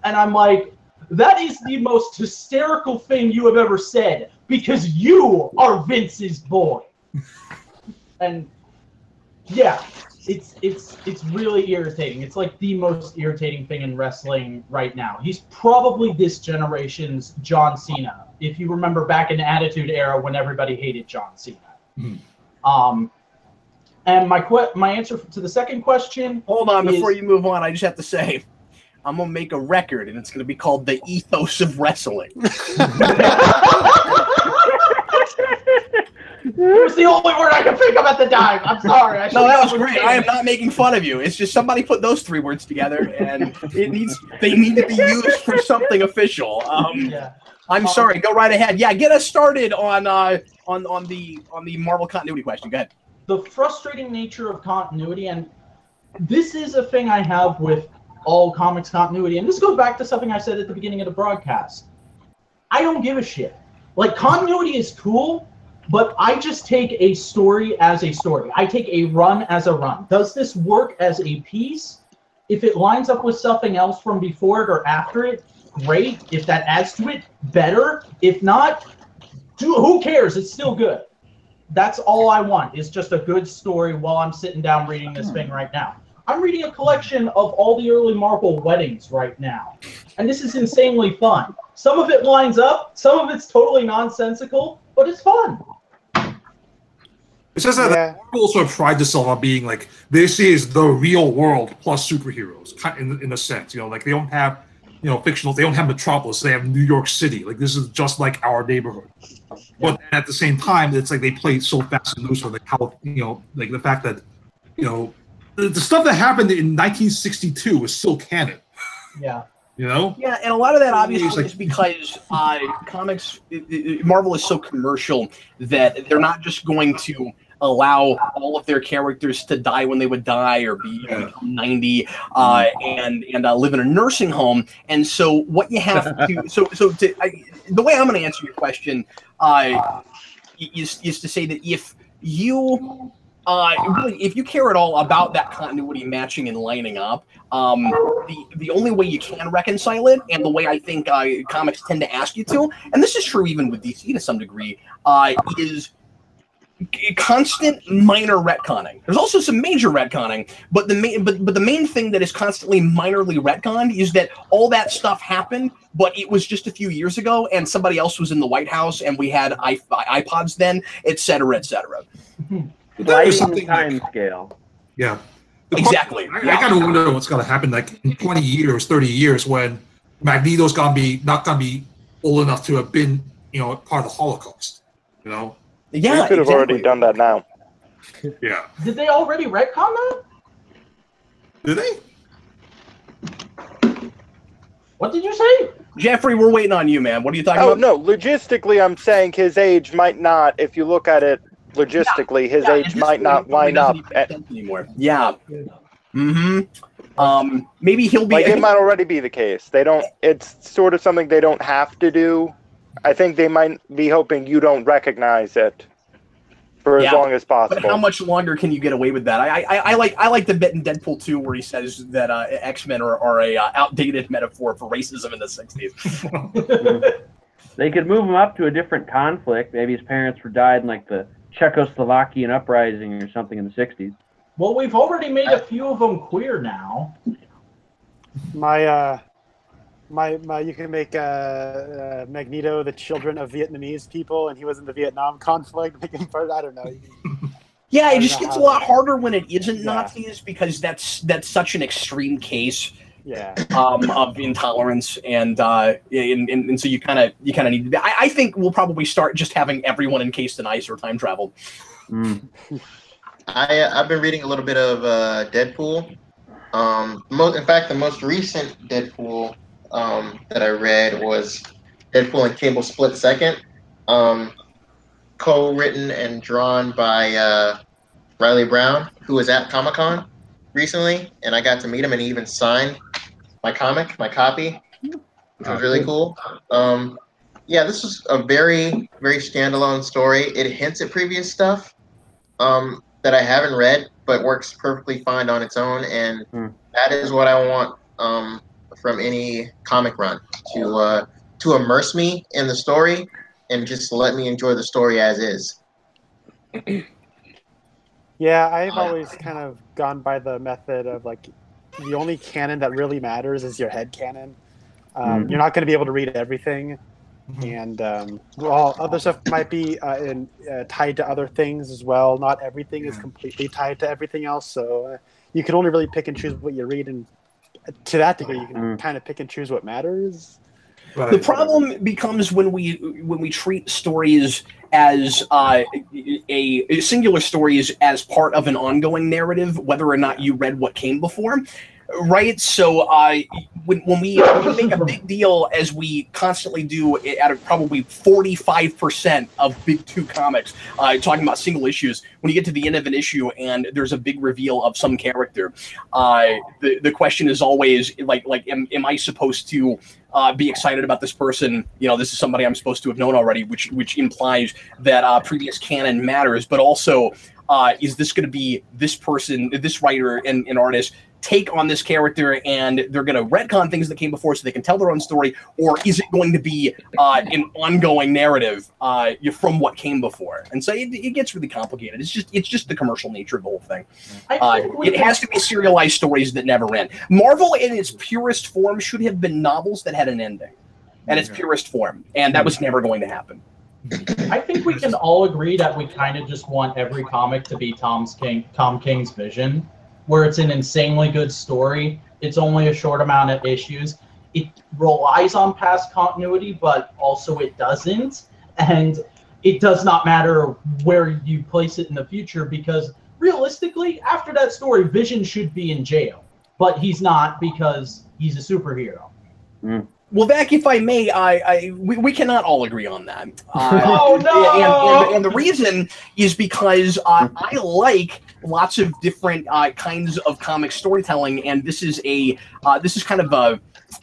And I'm like, that is the most hysterical thing you have ever said, because you are Vince's boy. And yeah, it's really irritating. It's like the most irritating thing in wrestling right now. He's probably this generation's John Cena. If you remember back in the Attitude Era when everybody hated John Cena. And my answer to the second question. Hold on, before you move on, I just have to say, I'm gonna make a record, and it's gonna be called The Ethos of Wrestling. It was the only word I could think of at the time. I'm sorry. No, that was great. I am not making fun of you. It's just somebody put those three words together, and they need to be used for something official. I'm sorry. Go right ahead. Yeah, get us started on the Marvel continuity question. Go ahead. The frustrating nature of continuity, and this is a thing I have with all comics continuity, and this goes back to something I said at the beginning of the broadcast. I don't give a shit. Like, continuity is cool, But I just take a story as a story. I take a run as a run. Does this work as a piece? If it lines up with something else from before it or after it, great. If that adds to it, better. If not, who cares? It's still good. That's all I want, is just a good story while I'm sitting down reading this thing right now. I'm reading a collection of all the early Marvel weddings right now. And this is insanely fun. Some of it lines up, some of it's totally nonsensical, but it's fun. It's just that Marvel sort of tried to sell on being like, this is the real world plus superheroes, in a sense. You know, like they don't have, fictional, they don't have Metropolis, they have New York City. Like this is just like our neighborhood. But at the same time, it's like they play so fast and loose with like how, like the fact that, the stuff that happened in 1962 is still canon. Yeah. Yeah, and a lot of that obviously is because comics, Marvel is so commercial that they're not just going to allow all of their characters to die when they would die or become 90 and live in a nursing home. And so what you have to the way I'm going to answer your question is to say that if you really, if you care at all about that continuity matching and lining up, the only way you can reconcile it, and the way I think comics tend to ask you to, and this is true even with DC to some degree, is constant minor retconning. There's also some major retconning, but the main thing that is constantly minorly retconned is that all that stuff happened, but it was just a few years ago, and somebody else was in the White House, and we had iPods then, etc., etc. Sliding time scale. Yeah. Exactly. I kind of wonder what's going to happen like in 20 years, 30 years when Magneto's not going to be old enough to have been, part of the Holocaust. Yeah, we could have already done that now. Yeah. Did they already retcon that? Did they? What did you say? Jeffrey, we're waiting on you, man. What are you talking about? Oh, no. Logistically, I'm saying his age might not, if you look at it logistically, his age might not line up anymore. Yeah. Mm-hmm. Maybe he'll be. Like, it might already be the case. They don't. It's sort of something they don't have to do. I think they might be hoping you don't recognize it for as long as possible. But how much longer can you get away with that? I like the bit in Deadpool 2 where he says that X-Men are a outdated metaphor for racism in the 60s. They could move him up to a different conflict. Maybe his parents were died in like the Czechoslovakian uprising or something in the 60s. Well, we've already made a few of them queer now. My you can make Magneto the children of Vietnamese people, and he was in the Vietnam conflict. Make him part. I don't know. Yeah, it just gets a lot harder when it isn't Nazis, because that's such an extreme case. Yeah. Of intolerance, and so you kind of need to. I think we'll probably start just having everyone encased in ice or time travel. I've been reading a little bit of Deadpool. In fact, the most recent Deadpool that I read was Deadpool and Cable Split Second, co-written and drawn by Riley Brown, who was at Comic-Con recently, and I got to meet him, and he even signed my copy, which was really cool. Yeah, this is a very, very standalone story. It hints at previous stuff that I haven't read, but works perfectly fine on its own, and that is what I want from any comic run, to immerse me in the story and just let me enjoy the story as is. Yeah, I've always kind of gone by the method of like, the only canon that really matters is your head canon. You're not going to be able to read everything, and other stuff might be tied to other things as well. Not everything is completely tied to everything else, so you can only really pick and choose what you read, and to that degree, you can kind of pick and choose what matters. Right. The problem becomes when we treat stories as singular stories as part of an ongoing narrative, whether or not you read what came before. Right, so when we make a big deal, as we constantly do, out of probably 45% of Big Two comics, talking about single issues, when you get to the end of an issue and there's a big reveal of some character, the question is always like am I supposed to be excited about this person? You know, this is somebody I'm supposed to have known already, which implies that previous canon matters, but also is this going to be this person, this writer and artist take on this character and they're going to retcon things that came before so they can tell their own story, or is it going to be an ongoing narrative from what came before? And so it gets really complicated. It's just the commercial nature of the whole thing. It has to be serialized stories that never end. Marvel in its purest form should have been novels that had an ending in its purest form, and that was never going to happen. I think we can all agree that we kind of just want every comic to be Tom King's vision, where it's an insanely good story. It's only a short amount of issues. It relies on past continuity, but also it doesn't. And it does not matter where you place it in the future, because realistically, after that story, Vision should be in jail. But he's not, because he's a superhero. Well, Vac, if I may, we cannot all agree on that. Oh, no! And the reason is because I like lots of different kinds of comic storytelling, and this is kind of a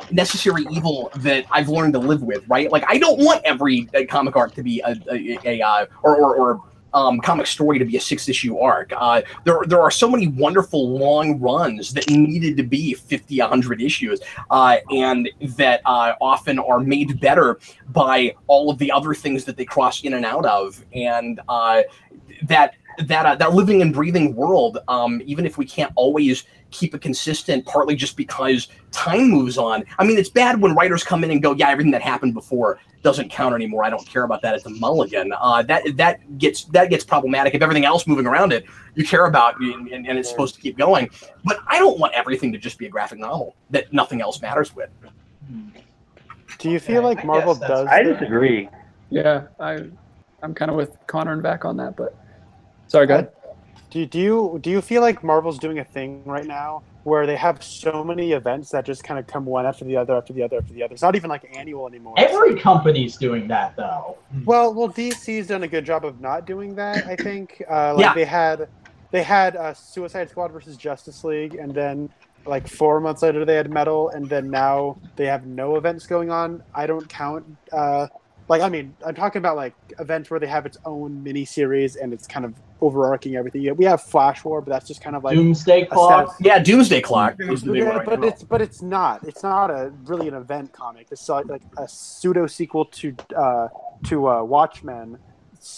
necessary evil that I've learned to live with, right? Like, I don't want every comic arc to be or comic story to be a 6-issue arc. There are so many wonderful long runs that needed to be 50, 100 issues, and that often are made better by all of the other things that they cross in and out of, and that living and breathing world, even if we can't always keep it consistent, partly just because time moves on. I mean, it's bad when writers come in and go, yeah, everything that happened before doesn't count anymore. I don't care about that. It's a mulligan. That gets problematic. If everything else moving around it you care about and it's supposed to keep going. But I don't want everything to just be a graphic novel that nothing else matters with. Do you feel like Marvel does? I disagree. Yeah, I'm kind of with Connor and back on that, but sorry, go ahead. Do you feel like Marvel's doing a thing right now where they have so many events that just kind of come one after the other after the other after the other? It's not even like annual anymore. Every company's doing that, though. Well, DC's done a good job of not doing that, I think. They had Suicide Squad versus Justice League, and then like 4 months later they had Metal, and then now they have no events going on. I don't count. I'm talking about like events where they have its own mini-series and it's kind of overarching everything. Yeah, we have Flash War, but that's just kind of like Doomsday Clock. Yeah, Doomsday Clock is the big one. But it's not really an event comic. It's like a pseudo sequel to Watchmen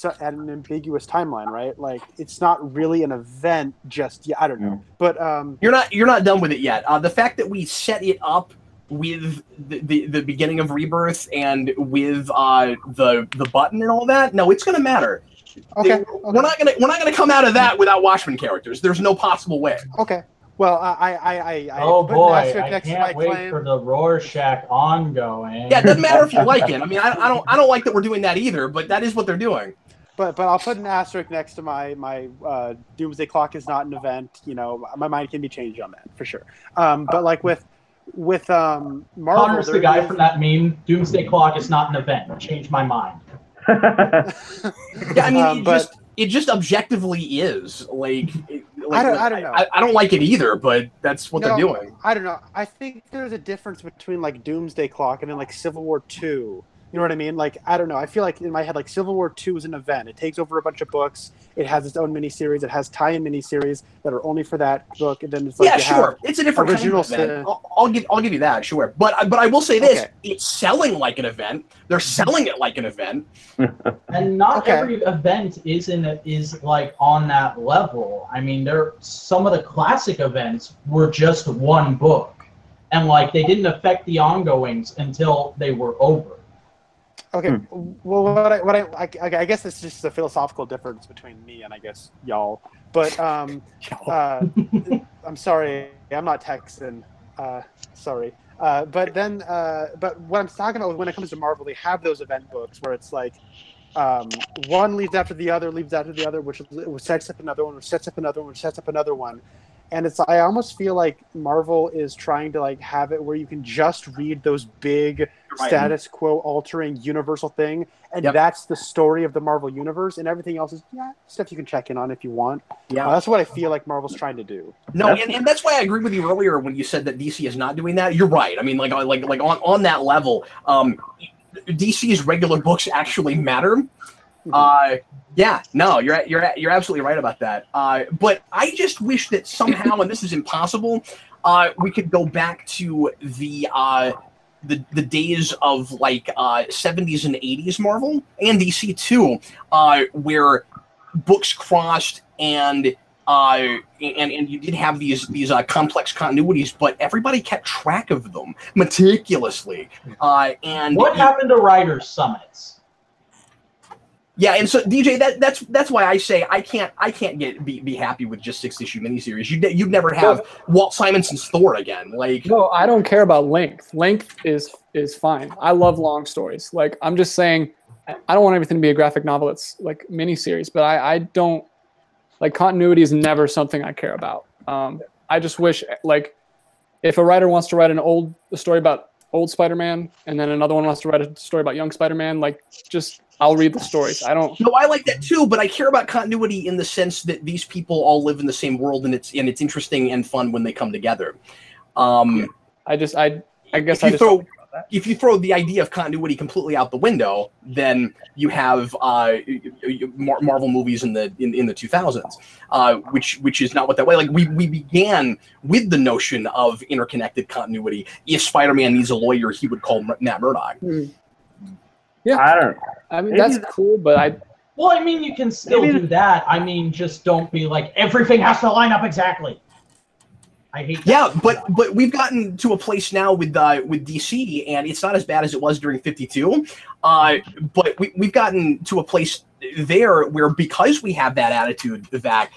at an ambiguous timeline, right? Like, it's not really an event just yet. I don't know, but you're not done with it yet. The fact that we set it up with the beginning of Rebirth and with the button and all that, no, it's gonna matter. Okay. We're not gonna come out of that without Watchmen characters. There's no possible way. Okay. Well, I oh boy, I can't wait for the Rorschach ongoing. Yeah, it doesn't matter if you like it. I mean, I don't like that we're doing that either, but that is what they're doing. But I'll put an asterisk next to my Doomsday Clock is not an event. You know, my mind can be changed on that for sure. But like with Marvel, Connor's the guy from that meme. Doomsday Clock is not an event. Change my mind. Yeah, I mean, it just objectively is. Like I don't know. I don't like it either, but that's what they're doing. I don't know. I think there's a difference between like Doomsday Clock and then like Civil War 2. You know what I mean? Like, I don't know. I feel like in my head, like Civil War 2 is an event. It takes over a bunch of books. It has its own miniseries. It has tie-in miniseries that are only for that book. And then it's like it's a different original kind of event. I'll give you that, sure. But I will say this: it's selling like an event. They're selling it like an event. And not every event is like on that level. I mean, some of the classic events were just one book, and like they didn't affect the ongoings until they were over. Okay, well, I guess it's just a philosophical difference between me and I guess y'all. But I'm sorry, I'm not Texan. Sorry. But what I'm talking about when it comes to Marvel, they have those event books where it's like one leads after the other, which sets up another one, which sets up another one, which sets up another one. And I almost feel like Marvel is trying to like have it where you can just read those big status quo altering universal thing, and that's the story of the Marvel universe, and everything else is stuff you can check in on if you want. Yeah, that's what I feel like Marvel's trying to do. No, and that's why I agree with you earlier when you said that DC is not doing that. You're right. I mean, like on that level, DC's regular books actually matter. Yeah, no, you're absolutely right about that. But I just wish that somehow, and this is impossible, we could go back to the days of like 70s and 80s Marvel and DC too, where books crossed and you did have these complex continuities, but everybody kept track of them meticulously. And what happened to writers' summits? Yeah, and so DJ, that's why I say I can't be happy with just 6-issue miniseries. You'd never have Walt Simonson's Thor again. Like, no, I don't care about length. Length is fine. I love long stories. Like, I'm just saying, I don't want everything to be a graphic novel. It's like miniseries, but I don't like continuity is never something I care about. I just wish like if a writer wants to write a story about old Spider-Man and then another one wants to write a story about young Spider-Man, like just. I'll read the stories. I don't. No, I like that too, but I care about continuity in the sense that these people all live in the same world, and it's interesting and fun when they come together. I guess if you throw the idea of continuity completely out the window, then you have Marvel movies in the 2000s, which is not what that way. Like we began with the notion of interconnected continuity. If Spider-Man needs a lawyer, he would call Matt Murdock. Mm. Yeah, I mean that's cool, but well, I mean, you can still do that. I mean, just don't be like everything has to line up exactly. I hate that. Yeah, but we've gotten to a place now with DC, and it's not as bad as it was during 52. But we've gotten to a place there where because we have that attitude, that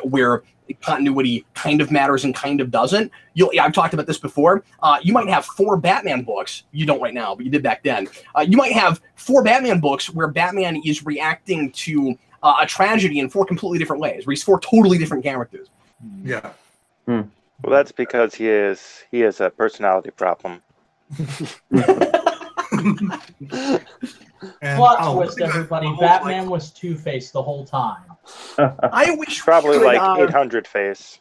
where continuity kind of matters and kind of doesn't. I've talked about this before. You might have 4 Batman books. You don't right now, but you did back then. You might have 4 Batman books where Batman is reacting to a tragedy in 4 completely different ways, where he's 4 totally different characters. Yeah. Well, that's because he has a personality problem. Plot twist, everybody. Batman was Two-Face the whole time. I wish probably like 800 face.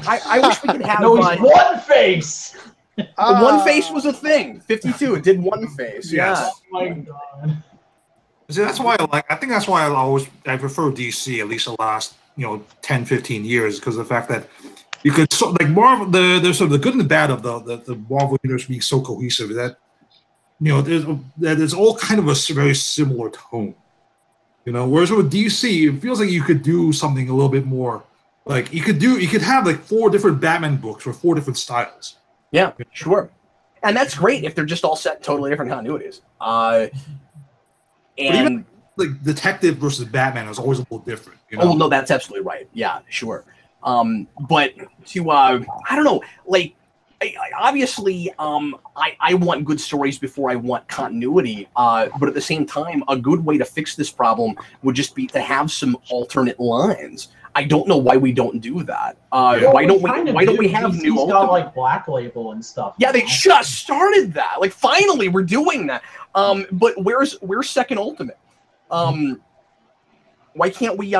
I wish we could have one face. One face was a thing. 52, it did one face. Yes. Yeah. Oh my god. See, that's why I think that's why I prefer DC at least the last 10, 15 years, because of the fact that you could Marvel, there's sort of the good and the bad of the Marvel universe being so cohesive that there's all kind of a very similar tone. Whereas with DC, it feels like you could do something a little bit more. Like you could have like 4 different Batman books for 4 different styles. Yeah, sure. And that's great if they're just all set in totally different continuities. And even like Detective versus Batman is always a little different. Oh no, that's absolutely right. Yeah, sure. But to I don't know, like obviously I want good stories before I want continuity. But at the same time, a good way to fix this problem would just be to have some alternate lines. I don't know why we don't do that. Why don't we have DC's new got like Black Label and stuff? Yeah, they just started that. Like finally we're doing that. But where's Second Ultimate? Why couldn't we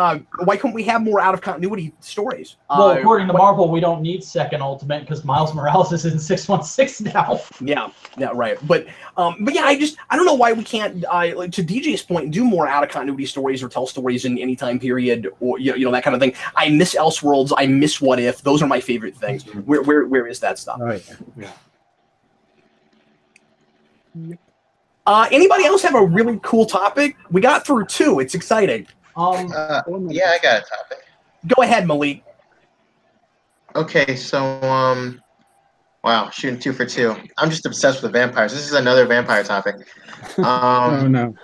have more out of continuity stories? Well, according to Marvel, we don't need Second Ultimate because Miles Morales is in 616 now. Yeah, right. But yeah, I don't know why we can't, to DJ's point, do more out of continuity stories or tell stories in any time period or that kind of thing. I miss Elseworlds. I miss What If. Those are my favorite things. Where is that stuff? Right. Yeah. Anybody else have a really cool topic? We got through 2. It's exciting. Yeah, I got a topic. Go ahead, Malik. Okay, so wow, shooting 2 for 2. I'm just obsessed with the vampires. This is another vampire topic. Oh no.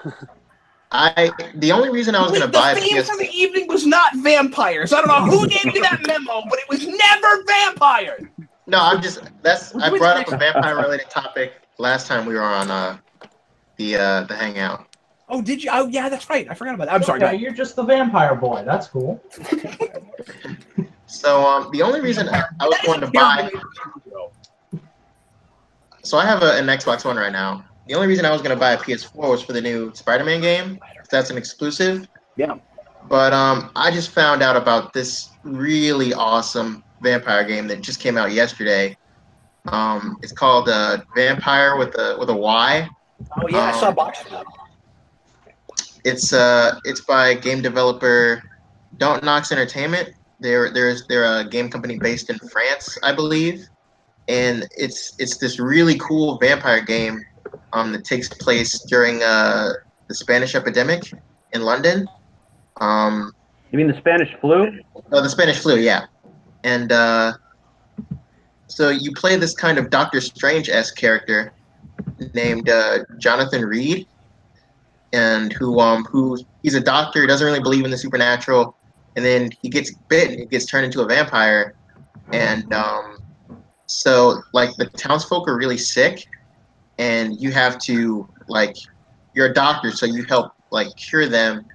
The only reason I was going to buy the theme for the evening was not vampires. I don't know who gave you that memo, but it was never vampires. No, I brought up a vampire related topic last time we were on the Hangout. Oh, did you? Oh, yeah, that's right. I forgot about that. I'm sorry. You're just the vampire boy. That's cool. So the only reason I was going to buy, so I have an Xbox One right now. The only reason I was going to buy a PS4 was for the new Spider-Man game. That's an exclusive. Yeah. But I just found out about this really awesome vampire game that just came out yesterday. It's called Vampire with a Y. Oh yeah, I saw a box of that. It's by game developer Don't Knox Entertainment. They're a game company based in France, I believe, and it's this really cool vampire game that takes place during the Spanish epidemic in London. You mean the Spanish flu? The Spanish flu, yeah. And so you play this kind of Doctor Strange-esque character named Jonathan Reed, and who he's a doctor, doesn't really believe in the supernatural, and then he gets bitten, he gets turned into a vampire, and so like the townsfolk are really sick, and you have to you're a doctor, so you help cure them,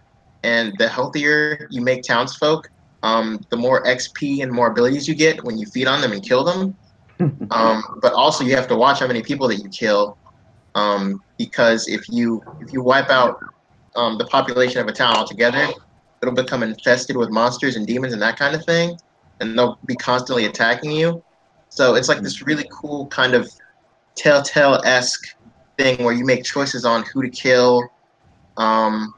and the healthier you make townsfolk, the more XP and more abilities you get when you feed on them and kill them. But also you have to watch how many people that you kill, because if you wipe out the population of a town altogether, it'll become infested with monsters and demons and that kind of thing, and they'll be constantly attacking you. So it's like this really cool kind of Telltale-esque thing where you make choices on who to kill, and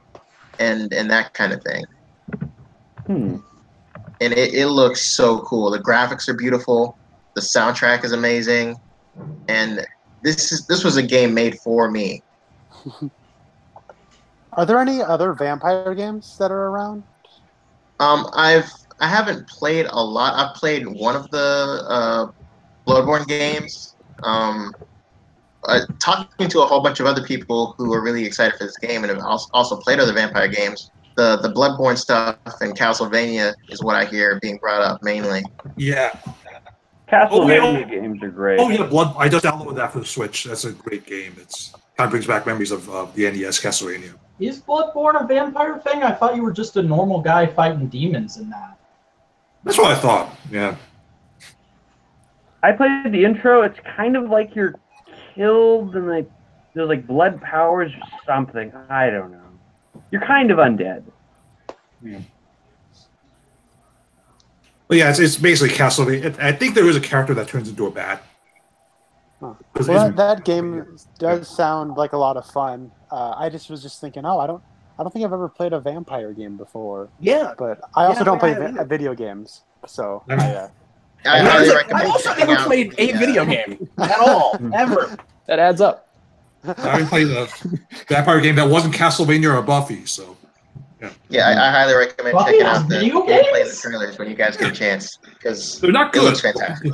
that kind of thing. And it looks so cool. The graphics are beautiful. The soundtrack is amazing, and this was a game made for me. Are there any other vampire games that are around? I haven't played a lot. I've played one of the Bloodborne games. Talking to a whole bunch of other people who are really excited for this game and have also played other vampire games. The Bloodborne stuff and Castlevania is what I hear being brought up mainly. Yeah. Castlevania games are great. Oh yeah, I just downloaded that for the Switch. That's a great game. It's kind of brings back memories of the NES Castlevania. Is Bloodborne a vampire thing? I thought you were just a normal guy fighting demons in that. That's what I thought. Yeah. I played the intro. It's kind of like you're killed and there's blood powers or something. I don't know. You're kind of undead. Yeah. Well, yeah, it's basically Castlevania. I think there is a character that turns into a bat. Huh. Well, that game does sound like a lot of fun. I was just thinking, I don't think I've ever played a vampire game before. Yeah, but I also don't play video games, so I highly recommend. I've also never played a video game at all, ever. That adds up. I haven't played a vampire game that wasn't Castlevania or Buffy, so. Yeah, I highly recommend checking out the gameplay and the trailers when you guys get a chance, because they're not good. It looks fantastic.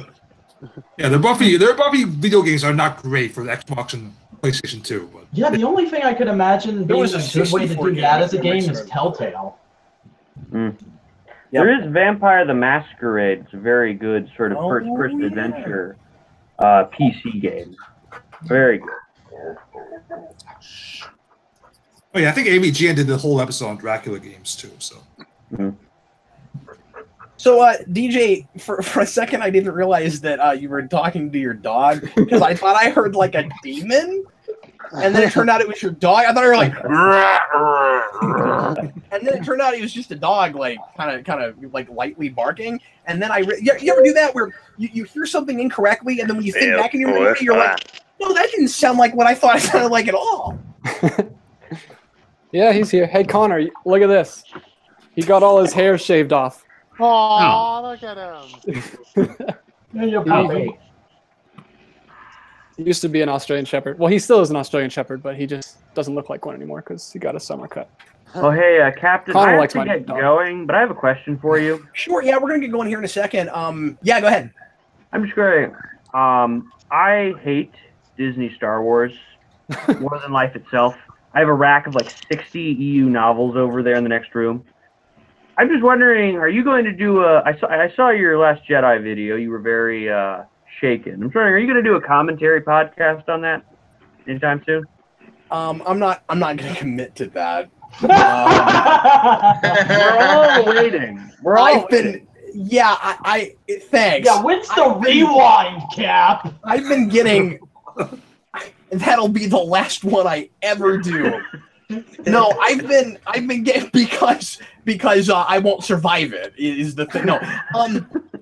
Yeah, their Buffy video games are not great for the Xbox and PlayStation 2. But yeah, the only thing I could imagine being a good way to do that as a game is Telltale. Yep. There is Vampire the Masquerade. It's a very good sort of first-person adventure PC game. Very good. Oh yeah, I think AVGN did the whole episode on Dracula games too. So. So, DJ, for a second, I didn't realize that you were talking to your dog, because I thought I heard like a demon, and then it turned out it was your dog. I thought you were like, and then it turned out it was just a dog, like kind of like lightly barking. And then you ever do that where you hear something incorrectly, and then when you think back in your memory, you're like, no, that didn't sound like what I thought it sounded like at all. Yeah, he's here. Hey, Connor, look at this. He got all his hair shaved off. Oh, look at him. He used to be an Australian Shepherd. Well, he still is an Australian Shepherd, but he just doesn't look like one anymore because he got a summer cut. Oh, hey, Captain, Connor I have likes to my get dog. going, but I have a question for you. Sure, yeah, we're going to get going here in a second. Yeah, go ahead. I'm just going I hate Disney Star Wars more than life itself. I have a rack of like 60 EU novels over there in the next room. I'm just wondering, are you going to do I saw your Last Jedi video. You were very shaken. I'm wondering, are you going to do a commentary podcast on that anytime soon? I'm not going to commit to that. We're all waiting. Yeah, thanks. Yeah, when's the rewind, Cap? I've been getting. That'll be the last one I ever do. No, I've been getting because I won't survive it. Is the thing? No,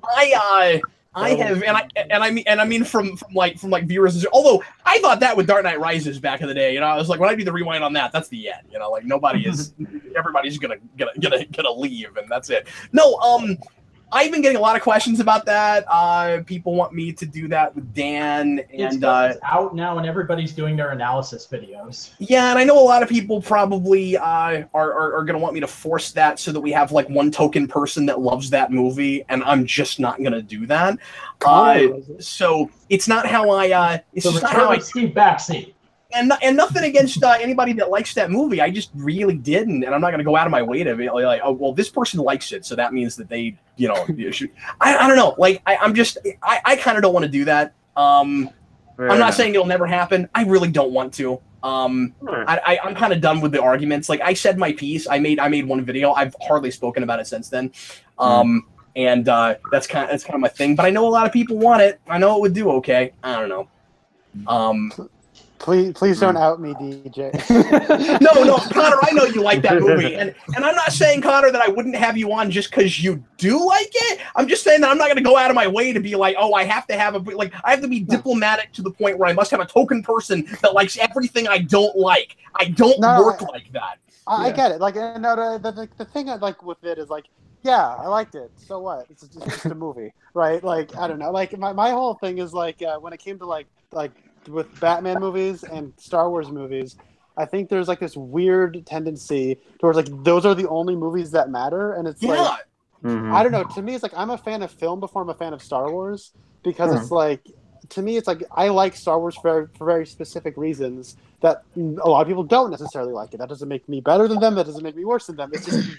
I have, and I mean from viewers. Although I thought that with Dark Knight Rises back in the day, I was like, when I do the rewind on that, that's the end. Like everybody's gonna leave, and that's it. No, I've been getting a lot of questions about that. People want me to do that with Dan, and it's out now, and everybody's doing their analysis videos. Yeah, and I know a lot of people probably are going to want me to force that so that we have like one token person that loves that movie, and I'm just not going to do that. So it's not how I. It's just not how I. Steve Backseat. And nothing against anybody that likes that movie. I just really didn't, and I'm not going to go out of my way to be like, oh well, this person likes it, so that means that they, should. I don't know. Like I'm just I kind of don't want to do that. I'm not saying it'll never happen. I really don't want to. I'm kind of done with the arguments. Like I said my piece. I made one video. I've hardly spoken about it since then. And that's kind of my thing. But I know a lot of people want it. I know it would do okay. I don't know. Please don't out me, DJ. No, Connor, I know you like that movie, and I'm not saying, Connor, that I wouldn't have you on just because you do like it. I'm just saying that I'm not going to go out of my way to be like, oh, I have to have I have to be diplomatic to the point where I must have a token person that likes everything I don't like. I don't work like that. I get it. Like, the thing I like with it is like, yeah, I liked it. So what? It's just a movie, right? Like, I don't know. Like, my whole thing is like when it came to like with Batman movies and Star Wars movies, I think there's like this weird tendency towards like those are the only movies that matter, and it's like I don't know. To me, it's like I'm a fan of film before I'm a fan of Star Wars because it's like to me it's like I like Star Wars for very specific reasons that a lot of people don't necessarily like it. That doesn't make me better than them. That doesn't make me worse than them. It's just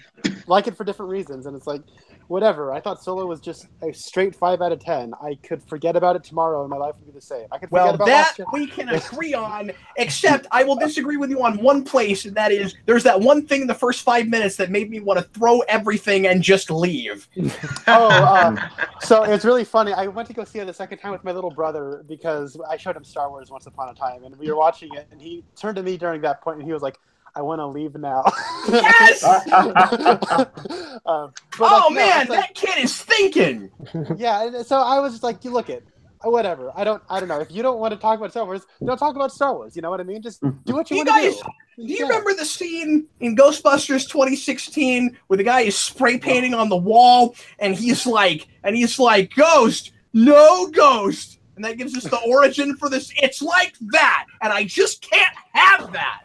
like it for different reasons, and it's like whatever. I thought Solo was just a straight 5 out of 10. I could forget about it tomorrow, and my life would be the same. I could forget about that we can agree on. Except I will disagree with you on one place, and that is there's that one thing in the first 5 minutes that made me want to throw everything and just leave. So it's really funny. I went to go see it the second time with my little brother because I showed him Star Wars Once Upon a Time, and we were watching it, and he turned to me during that point, and he was like, I want to leave now. Yes! man, that kid is thinking. Yeah, so I was just like, you look it, whatever. I don't know. If you don't want to talk about Star Wars, don't talk about Star Wars. You know what I mean? Just do what you want to do. Do you remember the scene in Ghostbusters 2016 where the guy is spray painting on the wall and he's like, ghost, no ghost. And that gives us the origin for this. It's like that, and I just can't have that.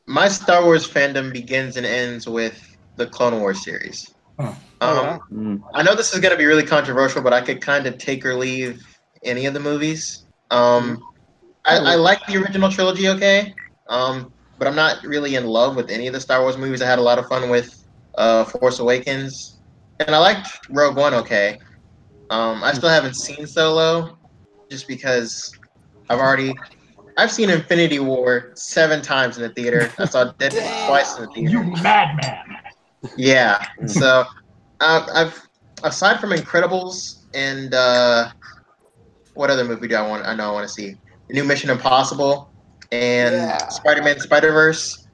My Star Wars fandom begins and ends with the Clone Wars series. I know this is going to be really controversial, but I could kind of take or leave any of the movies. I like the original trilogy, okay, but I'm not really in love with any of the Star Wars movies. I had a lot of fun with Force Awakens, and I liked Rogue One, okay. I still haven't seen Solo, just because I've seen Infinity War 7 times in the theater. I saw Deadpool twice in the theater. You madman! Yeah. So, I've aside from Incredibles and what other movie do I want to see? The new Mission Impossible and Spider-Man Spider-Verse.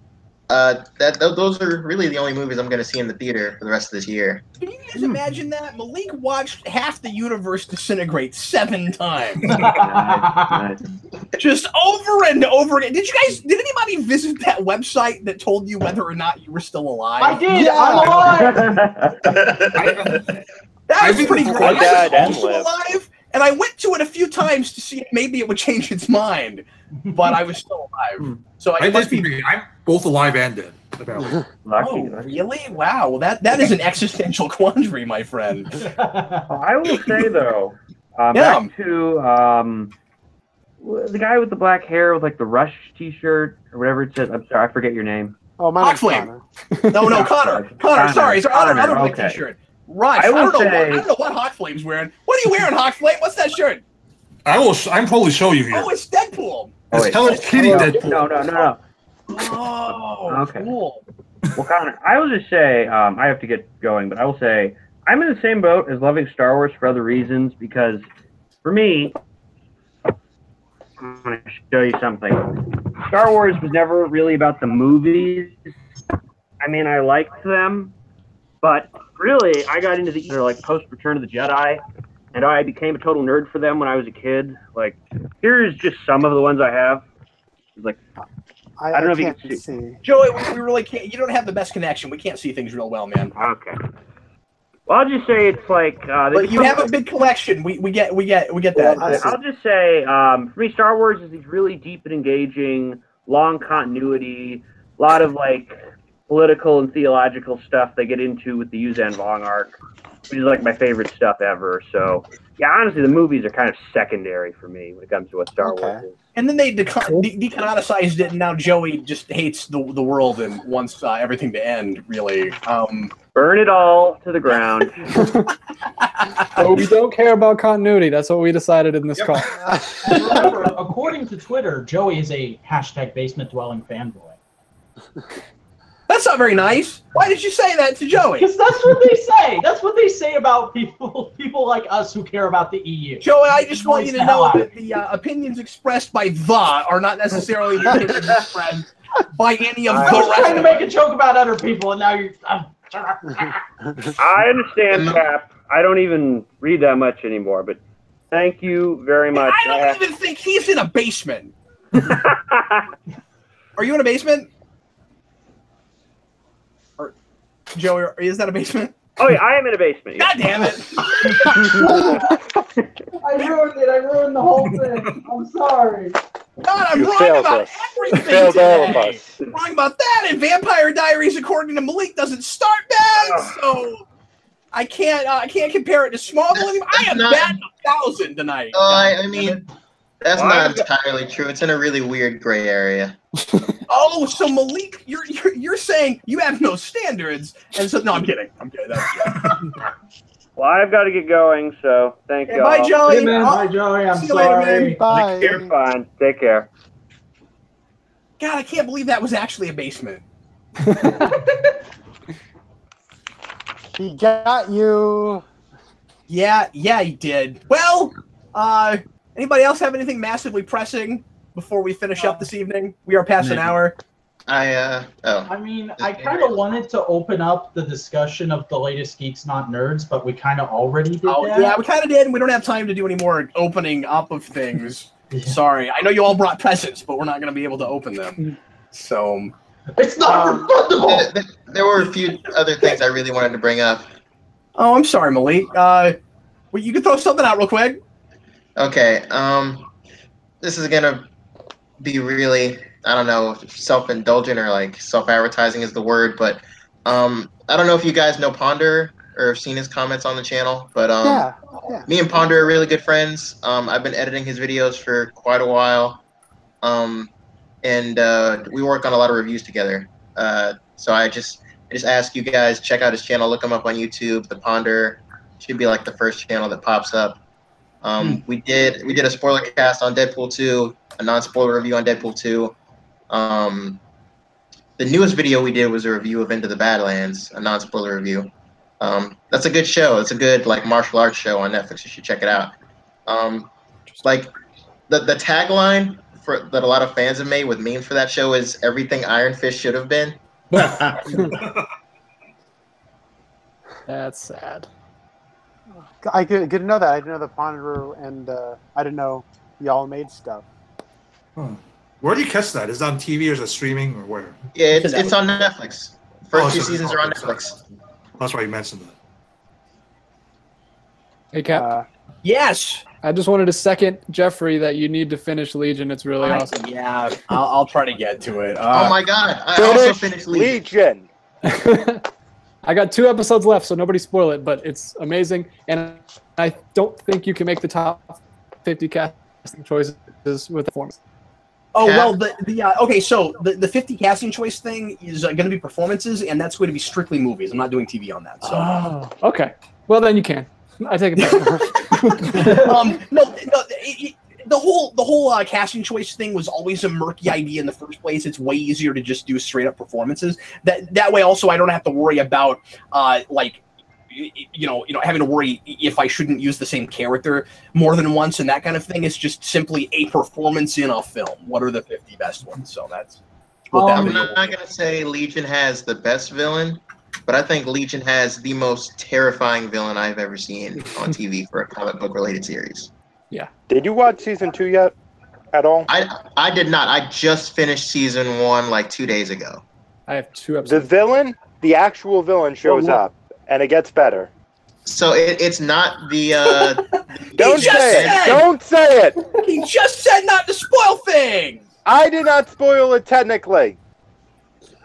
Those are really the only movies I'm going to see in the theater for the rest of this year. Can you guys imagine that? Malik watched half the universe disintegrate 7 times. Nice. Just over and over again. Did anybody visit that website that told you whether or not you were still alive? I did! Yeah. I'm alive! That was pretty great. Dad I and was also live. alive, and I went to it a few times to see if maybe it would change its mind. But I was still alive. So I disagree. I'm both alive and dead. Apparently. Oh, really? Wow. Well, that is an existential quandary, my friend. I will say though, back to the guy with the black hair with like the Rush T-shirt or whatever it says. I'm sorry, I forget your name. Oh, my name's Hawkflame. Connor. No, Connor. Sorry, I don't like okay. T-shirt. Rush. I don't know what Hawkflame's wearing. What are you wearing, Hawkflame? What's that shirt? I'm probably show you here. Oh, it's Deadpool. It's Hello Kitty Deadpool. No. Oh, Okay. cool. Well, Connor, I will just say, I have to get going, but I will say I'm in the same boat as loving Star Wars for other reasons because, for me, I'm going to show you something. Star Wars was never really about the movies. I mean, I liked them, but really, I got into they're like post Return of the Jedi, and I became a total nerd for them when I was a kid. Like, here's just some of the ones I have. Like, I don't know if you can see. Joey, we really can't. You don't have the best connection. We can't see things real well, man. Okay. Well, I'll just say it's like. But you have a big collection. We get that. I'll just say, for me, Star Wars is these really deep and engaging, long continuity, a lot of like political and theological stuff they get into with the Yuuzhan Vong arc, which is like my favorite stuff ever. So. Yeah, honestly, the movies are kind of secondary for me when it comes to what Star Wars is. And then they decanonicized it, and now Joey just hates the world and wants everything to end, really. Burn it all to the ground. So we don't care about continuity. That's what we decided in this call. And remember, according to Twitter, Joey is a #basement-dwelling fanboy. That's not very nice. Why did you say that to Joey? Because that's what they say. That's what they say about people like us who care about the EU. Joey, I just want you to know that the opinions expressed by the are not necessarily the opinions expressed by any of the rest. I was trying to make a joke about other people, and now you're... I understand, Cap. I don't even read that much anymore, but thank you very much. I don't even think he's in a basement. Are you in a basement? Joey, is that a basement? Oh, yeah, I am in a basement. God damn it. I ruined it. I ruined the whole thing. I'm sorry. God, I'm wrong about everything today. Wrong about that, and Vampire Diaries, according to Malik, doesn't start bad, so I can't compare it to Smallville anymore. I am batting 1,000 tonight. I mean, that's not entirely true. It's in a really weird gray area. Oh, so Malik, you're saying you have no standards, and so no, I'm kidding. Well, I've got to get going, so thank you. Bye, Joey. Hey, man. Bye, Joey. I'm sorry. Later, Bye. You're fine. Take care. God, I can't believe that was actually a basement. He got you. Yeah, he did. Well, anybody else have anything massively pressing before we finish up this evening? We are past an hour. I mean, I kind of wanted to open up the discussion of the latest Geeks Not Nerds, but we kind of already did that. Yeah, we kind of did, and we don't have time to do any more opening up of things. Yeah. Sorry. I know you all brought presents, but we're not going to be able to open them. So... It's not refundable! There were a few other things I really wanted to bring up. Oh, I'm sorry, Malik. Well, you can throw something out real quick. Okay. This is going to be really... I don't know if self-indulgent or like self-advertising is the word, but I don't know if you guys know Ponder or have seen his comments on the channel, but yeah. Me and Ponder are really good friends. I've been editing his videos for quite a while, and we work on a lot of reviews together. So I just ask you guys, check out his channel, look him up on YouTube. The Ponder should be like the first channel that pops up. We did a spoiler cast on Deadpool 2, a non-spoiler review on Deadpool 2. The newest video we did was a review of Into the Badlands, a non-spoiler review. That's a good show. It's a good like martial arts show on Netflix. You should check it out. Like the tagline that a lot of fans have made with memes for that show is "Everything Iron Fist should have been." That's sad. I good to know that. I didn't know the Ponder and I didn't know y'all made stuff. Where do you catch that? Is it on TV or is it streaming or where? Yeah, it's on Netflix. First 2 seasons are on Netflix. That's why you mentioned that. Hey, Cap. Yes. I just wanted to second Jeffrey that you need to finish Legion. It's really awesome. Yeah, I'll try to get to it. Oh my God! I also finished Legion. I got 2 episodes left, so nobody spoil it, but it's amazing. And I don't think you can make the top 50 casting choices with the performance. Oh, well, okay, so the 50 casting choice thing is going to be performances, and that's going to be strictly movies. I'm not doing TV on that. So. Oh, okay. Well, then you can. I take it back. No, the whole casting choice thing was always a murky idea in the first place. It's way easier to just do straight up performances. That way, also, I don't have to worry about having to worry if I shouldn't use the same character more than once and that kind of thing. It's just simply a performance in a film. What are the 50 best ones? So that's. I'm not going to say Legion has the best villain, but I think Legion has the most terrifying villain I've ever seen on TV for a comic book related series. Yeah. Did you watch season 2 yet? At all? I did not. I just finished season 1 like 2 days ago. I have 2 episodes. The villain, the actual villain, shows up, and it gets better. So it's not the. Don't say it. Don't say it. He just said not to spoil things. I did not spoil it technically.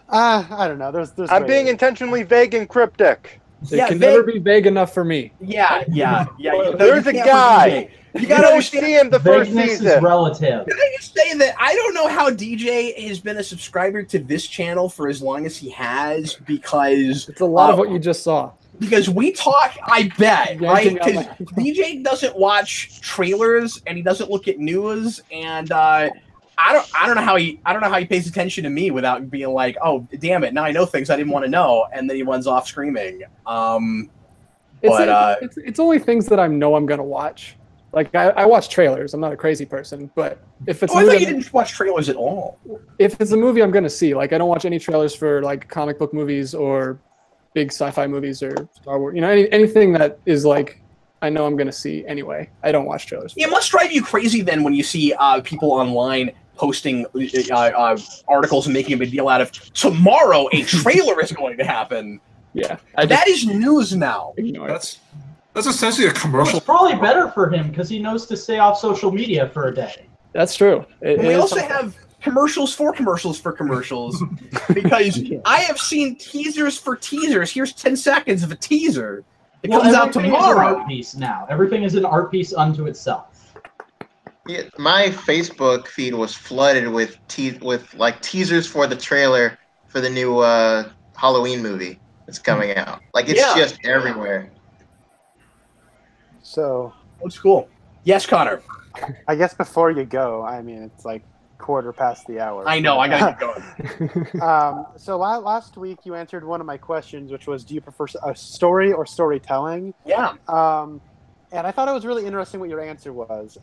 I don't know. There's I'm being intentionally vague and cryptic. It can never be vague enough for me. Yeah. There's a guy. You gotta understand see him the first season. Is relative. Can I just say that I don't know how DJ has been a subscriber to this channel for as long as he has, because it's a lot of what you just saw. Because we talk, I bet, right? Because DJ doesn't watch trailers and he doesn't look at news, and I don't know how he pays attention to me without being like, oh damn it, now I know things I didn't want to know, and then he runs off screaming. It's only things that I know I'm gonna watch. Like I watch trailers. I'm not a crazy person, but if it's I thought you didn't watch trailers at all. If it's a movie I'm gonna see, like I don't watch any trailers for like comic book movies or big sci-fi movies or Star Wars. Anything that is like I know I'm gonna see anyway. I don't watch trailers. It must drive you crazy then when you see people online posting articles and making a big deal out of tomorrow a trailer is going to happen. Yeah, that is news now. That's essentially a commercial. It's probably better for him because he knows to stay off social media for a day. That's true. We also have commercials for commercials because I have seen teasers for teasers. Here's 10 seconds of a teaser. It comes out tomorrow. Is an art piece now. Everything is an art piece unto itself. Yeah, my Facebook feed was flooded with teasers for the trailer for the new Halloween movie that's coming out. Like it's just everywhere. So that's cool. Yes, Connor. I guess before you go, I mean, it's like 1/4 past the hour. I know. I gotta get going. So last week you answered one of my questions, which was, do you prefer a story or storytelling? Yeah. And I thought it was really interesting what your answer was,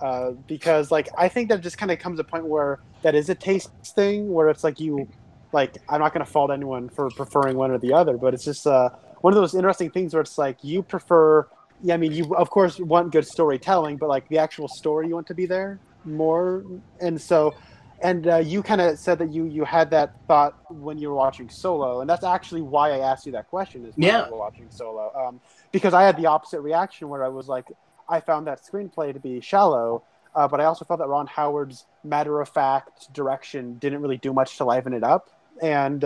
because like I think that just kind of comes a point where that is a taste thing, where it's like I'm not going to fault anyone for preferring one or the other, but it's just one of those interesting things where it's like you prefer. Yeah, I mean, you of course want good storytelling, but like the actual story you want to be there more, and so. And you kind of said that you had that thought when you were watching Solo, and that's actually why I asked you that question. Is when you were watching Solo, because I had the opposite reaction where I was like, I found that screenplay to be shallow, but I also felt that Ron Howard's matter-of-fact direction didn't really do much to liven it up. And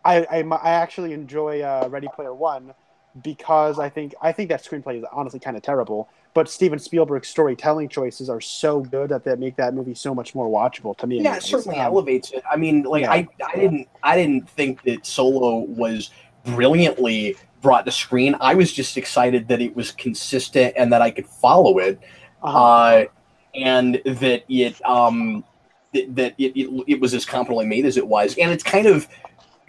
I actually enjoy Ready Player One because I think that screenplay is honestly kind of terrible. But Steven Spielberg's storytelling choices are so good that they make that movie so much more watchable to me. Yeah, it certainly elevates it. I mean, like I didn't think that Solo was brilliantly brought to screen. I was just excited that it was consistent and that I could follow it, and that it was as competently made as it was. And it's kind of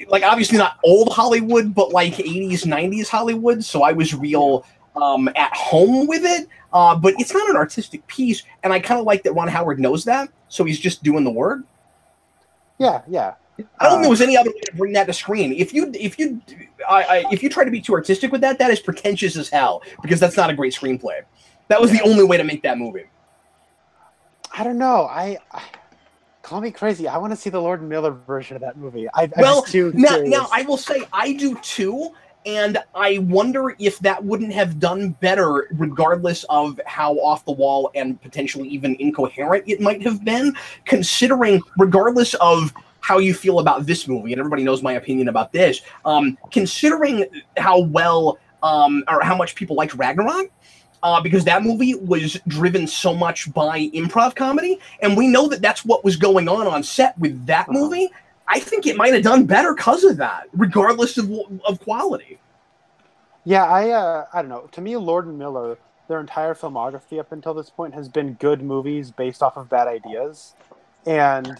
like obviously not old Hollywood, but like 80s, 90s Hollywood. So I was real at home with it, but it's not an artistic piece, and I kind of like that Ron Howard knows that, so he's just doing the work. Yeah. I don't think there was any other way to bring that to screen. If you try to be too artistic with that is pretentious as hell, because that's not a great screenplay. That was the only way to make that movie. I don't know. I call me crazy. I want to see the Lord Miller version of that movie. Now I will say I do too. And I wonder if that wouldn't have done better, regardless of how off the wall and potentially even incoherent it might have been, considering, regardless of how you feel about this movie, and everybody knows my opinion about this, considering how well or how much people liked Ragnarok, because that movie was driven so much by improv comedy, and we know that that's what was going on set with that movie. I think it might have done better because of that, regardless of quality. Yeah, I don't know. To me, Lord and Miller their entire filmography up until this point has been good movies based off of bad ideas. And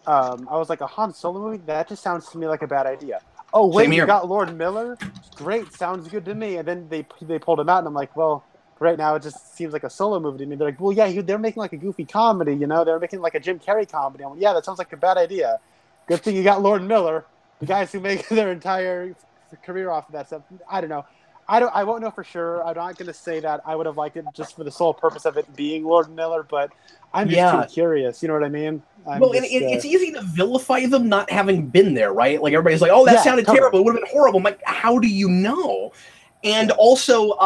I was like, a Han Solo movie? That just sounds to me like a bad idea. Oh, wait, you got Lord Miller? Great, sounds good to me. And then they pulled him out, and I'm like, well, right now it just seems like a Solo movie to me. They're like, well, yeah, they're making like a goofy comedy, you know? They're making like a Jim Carrey comedy. I'm like, yeah, that sounds like a bad idea. Good thing you got Lord Miller. The guys who make their entire career off of that stuff. I don't know. I won't know for sure. I'm not going to say that I would have liked it just for the sole purpose of it being Lord Miller, but I'm just too curious. You know what I mean? It's easy to vilify them not having been there, right? Like everybody's like, "Oh, that sounded terrible. It would have been horrible." I'm like, "How do you know?" And also,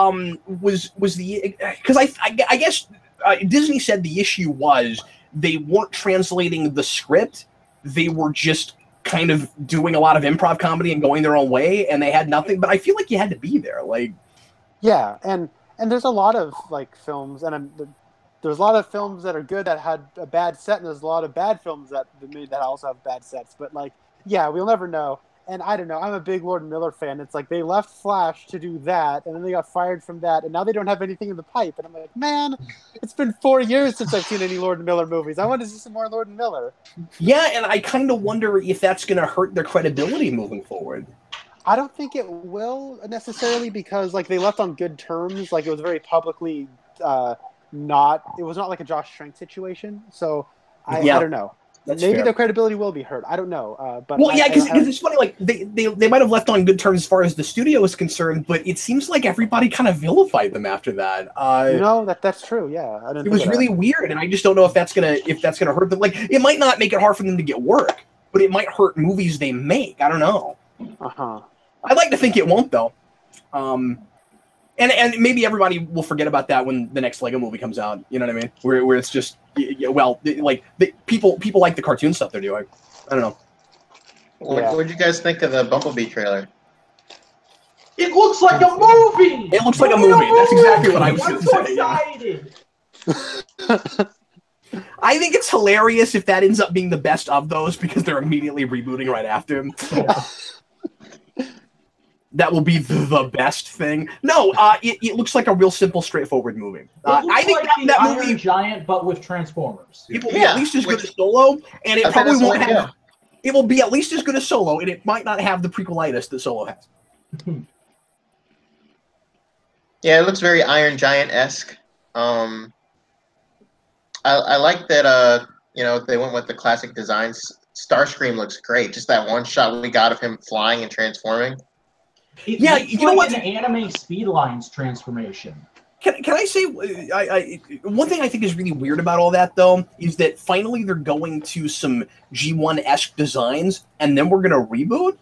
was the because I guess Disney said the issue was they weren't translating the script; they were just kind of doing a lot of improv comedy and going their own way, and they had nothing. But I feel like you had to be there, like. Yeah, and there's a lot of like films, and there's a lot of films that are good that had a bad set, and there's a lot of bad films that also have bad sets. But like, yeah, we'll never know. And I don't know. I'm a big Lord Miller fan. It's like they left Flash to do that, and then they got fired from that, and now they don't have anything in the pipe. And I'm like, man, it's been 4 years since I've seen any Lord Miller movies. I want to see some more Lord Miller. Yeah, and I kind of wonder if that's going to hurt their credibility moving forward. I don't think it will necessarily because like they left on good terms. Like it was very publicly it was not like a Josh Trank situation. So I don't know. Maybe their credibility will be hurt. I don't know. But because it's funny. Like they might have left on good terms as far as the studio is concerned, but it seems like everybody kind of vilified them after that. That's true. Yeah, it was really weird, and I just don't know if that's gonna hurt them. Like it might not make it hard for them to get work, but it might hurt movies they make. I don't know. I'd like to think it won't though. And maybe everybody will forget about that when the next Lego movie comes out. You know what I mean? Where it's just people like the cartoon stuff they're doing. I don't know. What did you guys think of the Bumblebee trailer? It looks like a movie. It looks like a movie. That's exactly what I was going to say. Excited. I think it's hilarious if that ends up being the best of those because they're immediately rebooting right after him. That will be the best thing. No, it looks like a real simple, straightforward movie. I think like that movie Giant, but with Transformers. It will be at least as good as Solo, and it probably won't have. It will be at least as good as Solo, and it might not have the prequelitis that Solo has. Yeah, it looks very Iron Giant-esque. I like that. They went with the classic designs. Starscream looks great. Just that one shot we got of him flying and transforming. You know what? An anime Speedlines transformation. Can I say one thing I think is really weird about all that though is that finally they're going to some G1-esque designs and then we're gonna reboot.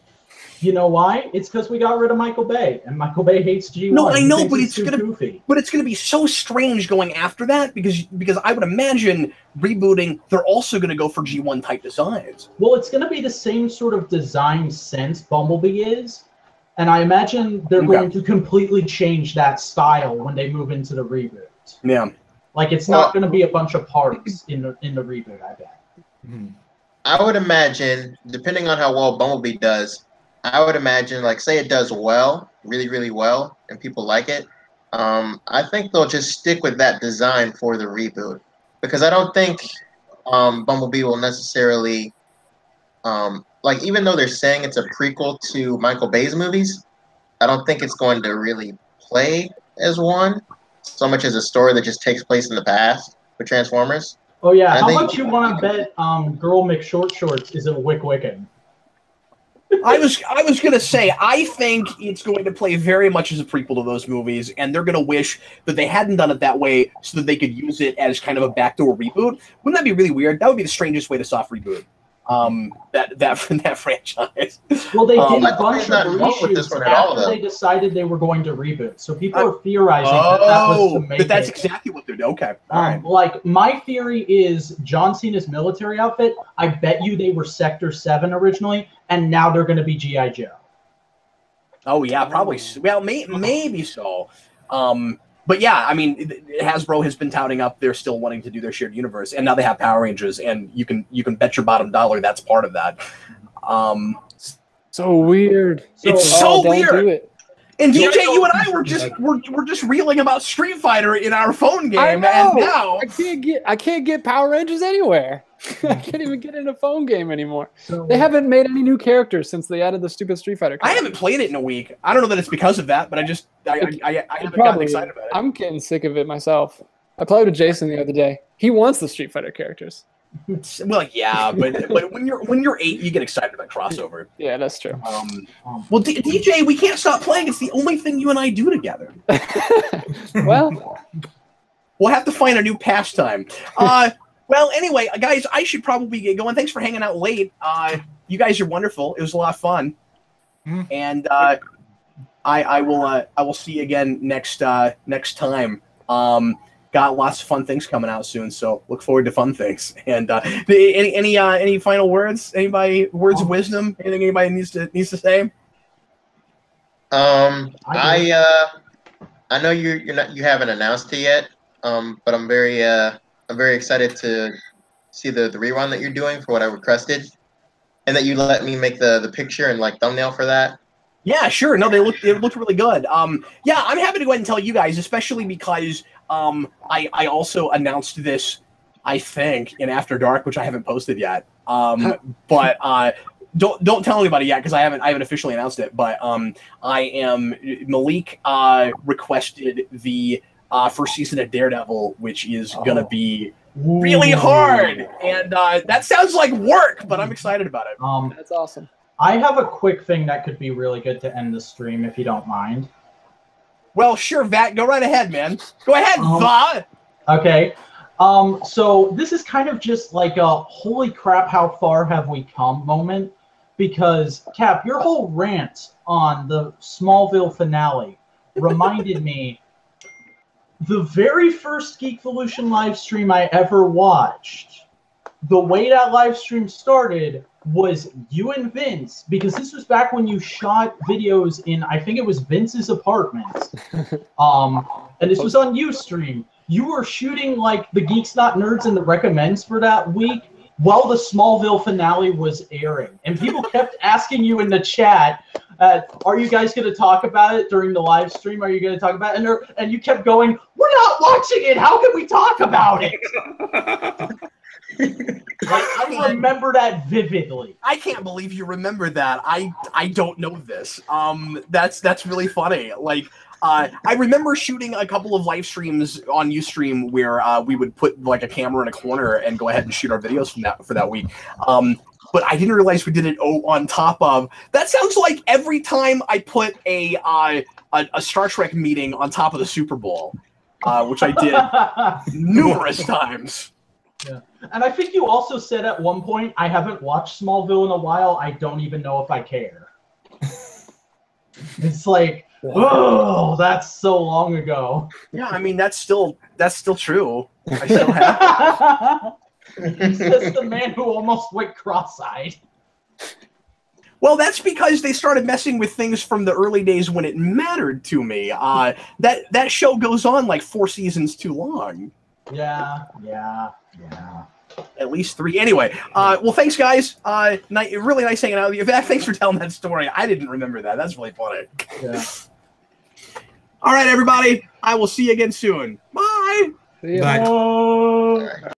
You know why? It's because we got rid of Michael Bay, and Michael Bay hates G1. No, I know, but it's gonna be so strange going after that because I would imagine rebooting they're also gonna go for G1 type designs. Well, it's gonna be the same sort of design sense Bumblebee is. And I imagine they're going to completely change that style when they move into the reboot. Yeah. Like, it's not going to be a bunch of parts in the reboot, I bet. I would imagine, depending on how well Bumblebee does, I would imagine, like, say it does well, really, really well, and people like it, I think they'll just stick with that design for the reboot. Because I don't think Bumblebee will necessarily... even though they're saying it's a prequel to Michael Bay's movies, I don't think it's going to really play as one so much as a story that just takes place in the past for Transformers. Oh yeah, how much you want to bet Girl McShortshorts is a Wiccan? I was gonna say I think it's going to play very much as a prequel to those movies, and they're gonna wish that they hadn't done it that way so that they could use it as kind of a backdoor reboot. Wouldn't that be really weird? That would be the strangest way to soft reboot. That franchise. Well, they did a bunch of reshoots after they decided they were going to reboot. So people are theorizing that was to make that's exactly what they're doing. Okay. All right. Like, my theory is John Cena's military outfit, I bet you they were Sector 7 originally, and now they're going to be G.I. Joe. Oh, yeah, probably. Well, maybe so. But yeah, I mean, Hasbro has been touting up they're still wanting to do their shared universe, and now they have Power Rangers, and you can bet your bottom dollar that's part of that. So weird. It's so weird. Do it. And DJ, you and I were just reeling about Street Fighter in our phone game, and now I can't get Power Rangers anywhere. I can't even get in a phone game anymore. So, they haven't made any new characters since they added the stupid Street Fighter character. I haven't played it in a week. I don't know that it's because of that, but I haven't gotten excited about it. I'm getting sick of it myself. I played with Jason the other day. He wants the Street Fighter characters. Well, yeah, but when you're 8, you get excited about crossover. Yeah, that's true. Well, DJ, we can't stop playing. It's the only thing you and I do together. Well, we'll have to find a new pastime. Well, anyway, guys, I should probably get going. Thanks for hanging out late. You guys are wonderful. It was a lot of fun, and I will see you again next time. Got lots of fun things coming out soon, so look forward to fun things. And any final words? Anybody words of wisdom? Anything anybody needs to say? I know you haven't announced it yet. But I'm very excited to see the rerun that you're doing for what I requested, and that you let me make the picture and like thumbnail for that. Yeah, sure. No, it looked really good. Yeah, I'm happy to go ahead and tell you guys, especially because I also announced this, I think, in After Dark, which I haven't posted yet. But don't tell anybody yet because I haven't officially announced it. But Malik requested the first season of Daredevil, which is gonna be really hard, and that sounds like work, but I'm excited about it. That's awesome. I have a quick thing that could be really good to end the stream, if you don't mind. Well, sure, Vat. Go right ahead, man. Go ahead, Va. Okay. So this is kind of just like a holy crap, how far have we come moment, because Cap, your whole rant on the Smallville finale reminded me the very first Geekvolution live stream I ever watched. The way that live stream started was you and Vince, because this was back when you shot videos in, I think it was Vince's apartment. And this was on Ustream. You were shooting like the Geeks Not Nerds and the Recommends for that week while the Smallville finale was airing. And people kept asking you in the chat, are you guys going to talk about it during the live stream? Are you going to talk about it? And you kept going, we're not watching it. How can we talk about it? I remember that vividly. I can't believe you remember that. I don't know this. That's really funny. Like, I remember shooting a couple of live streams on Ustream where we would put like a camera in a corner and go ahead and shoot our videos for that week. But I didn't realize we did it on top of. That sounds like every time I put a Star Trek meeting on top of the Super Bowl, which I did numerous times. Yeah. And I think you also said at one point, I haven't watched Smallville in a while. I don't even know if I care. It's like, oh, that's so long ago. Yeah, I mean, that's still true. I still have. He's just the man who almost went cross-eyed. Well, that's because they started messing with things from the early days when it mattered to me. That show goes on like 4 seasons too long. Yeah. At least 3. Anyway, well, thanks, guys. Really nice hanging out with you. Thanks for telling that story. I didn't remember that. That's really funny. Yeah. All right, everybody. I will see you again soon. Bye. See ya. Bye.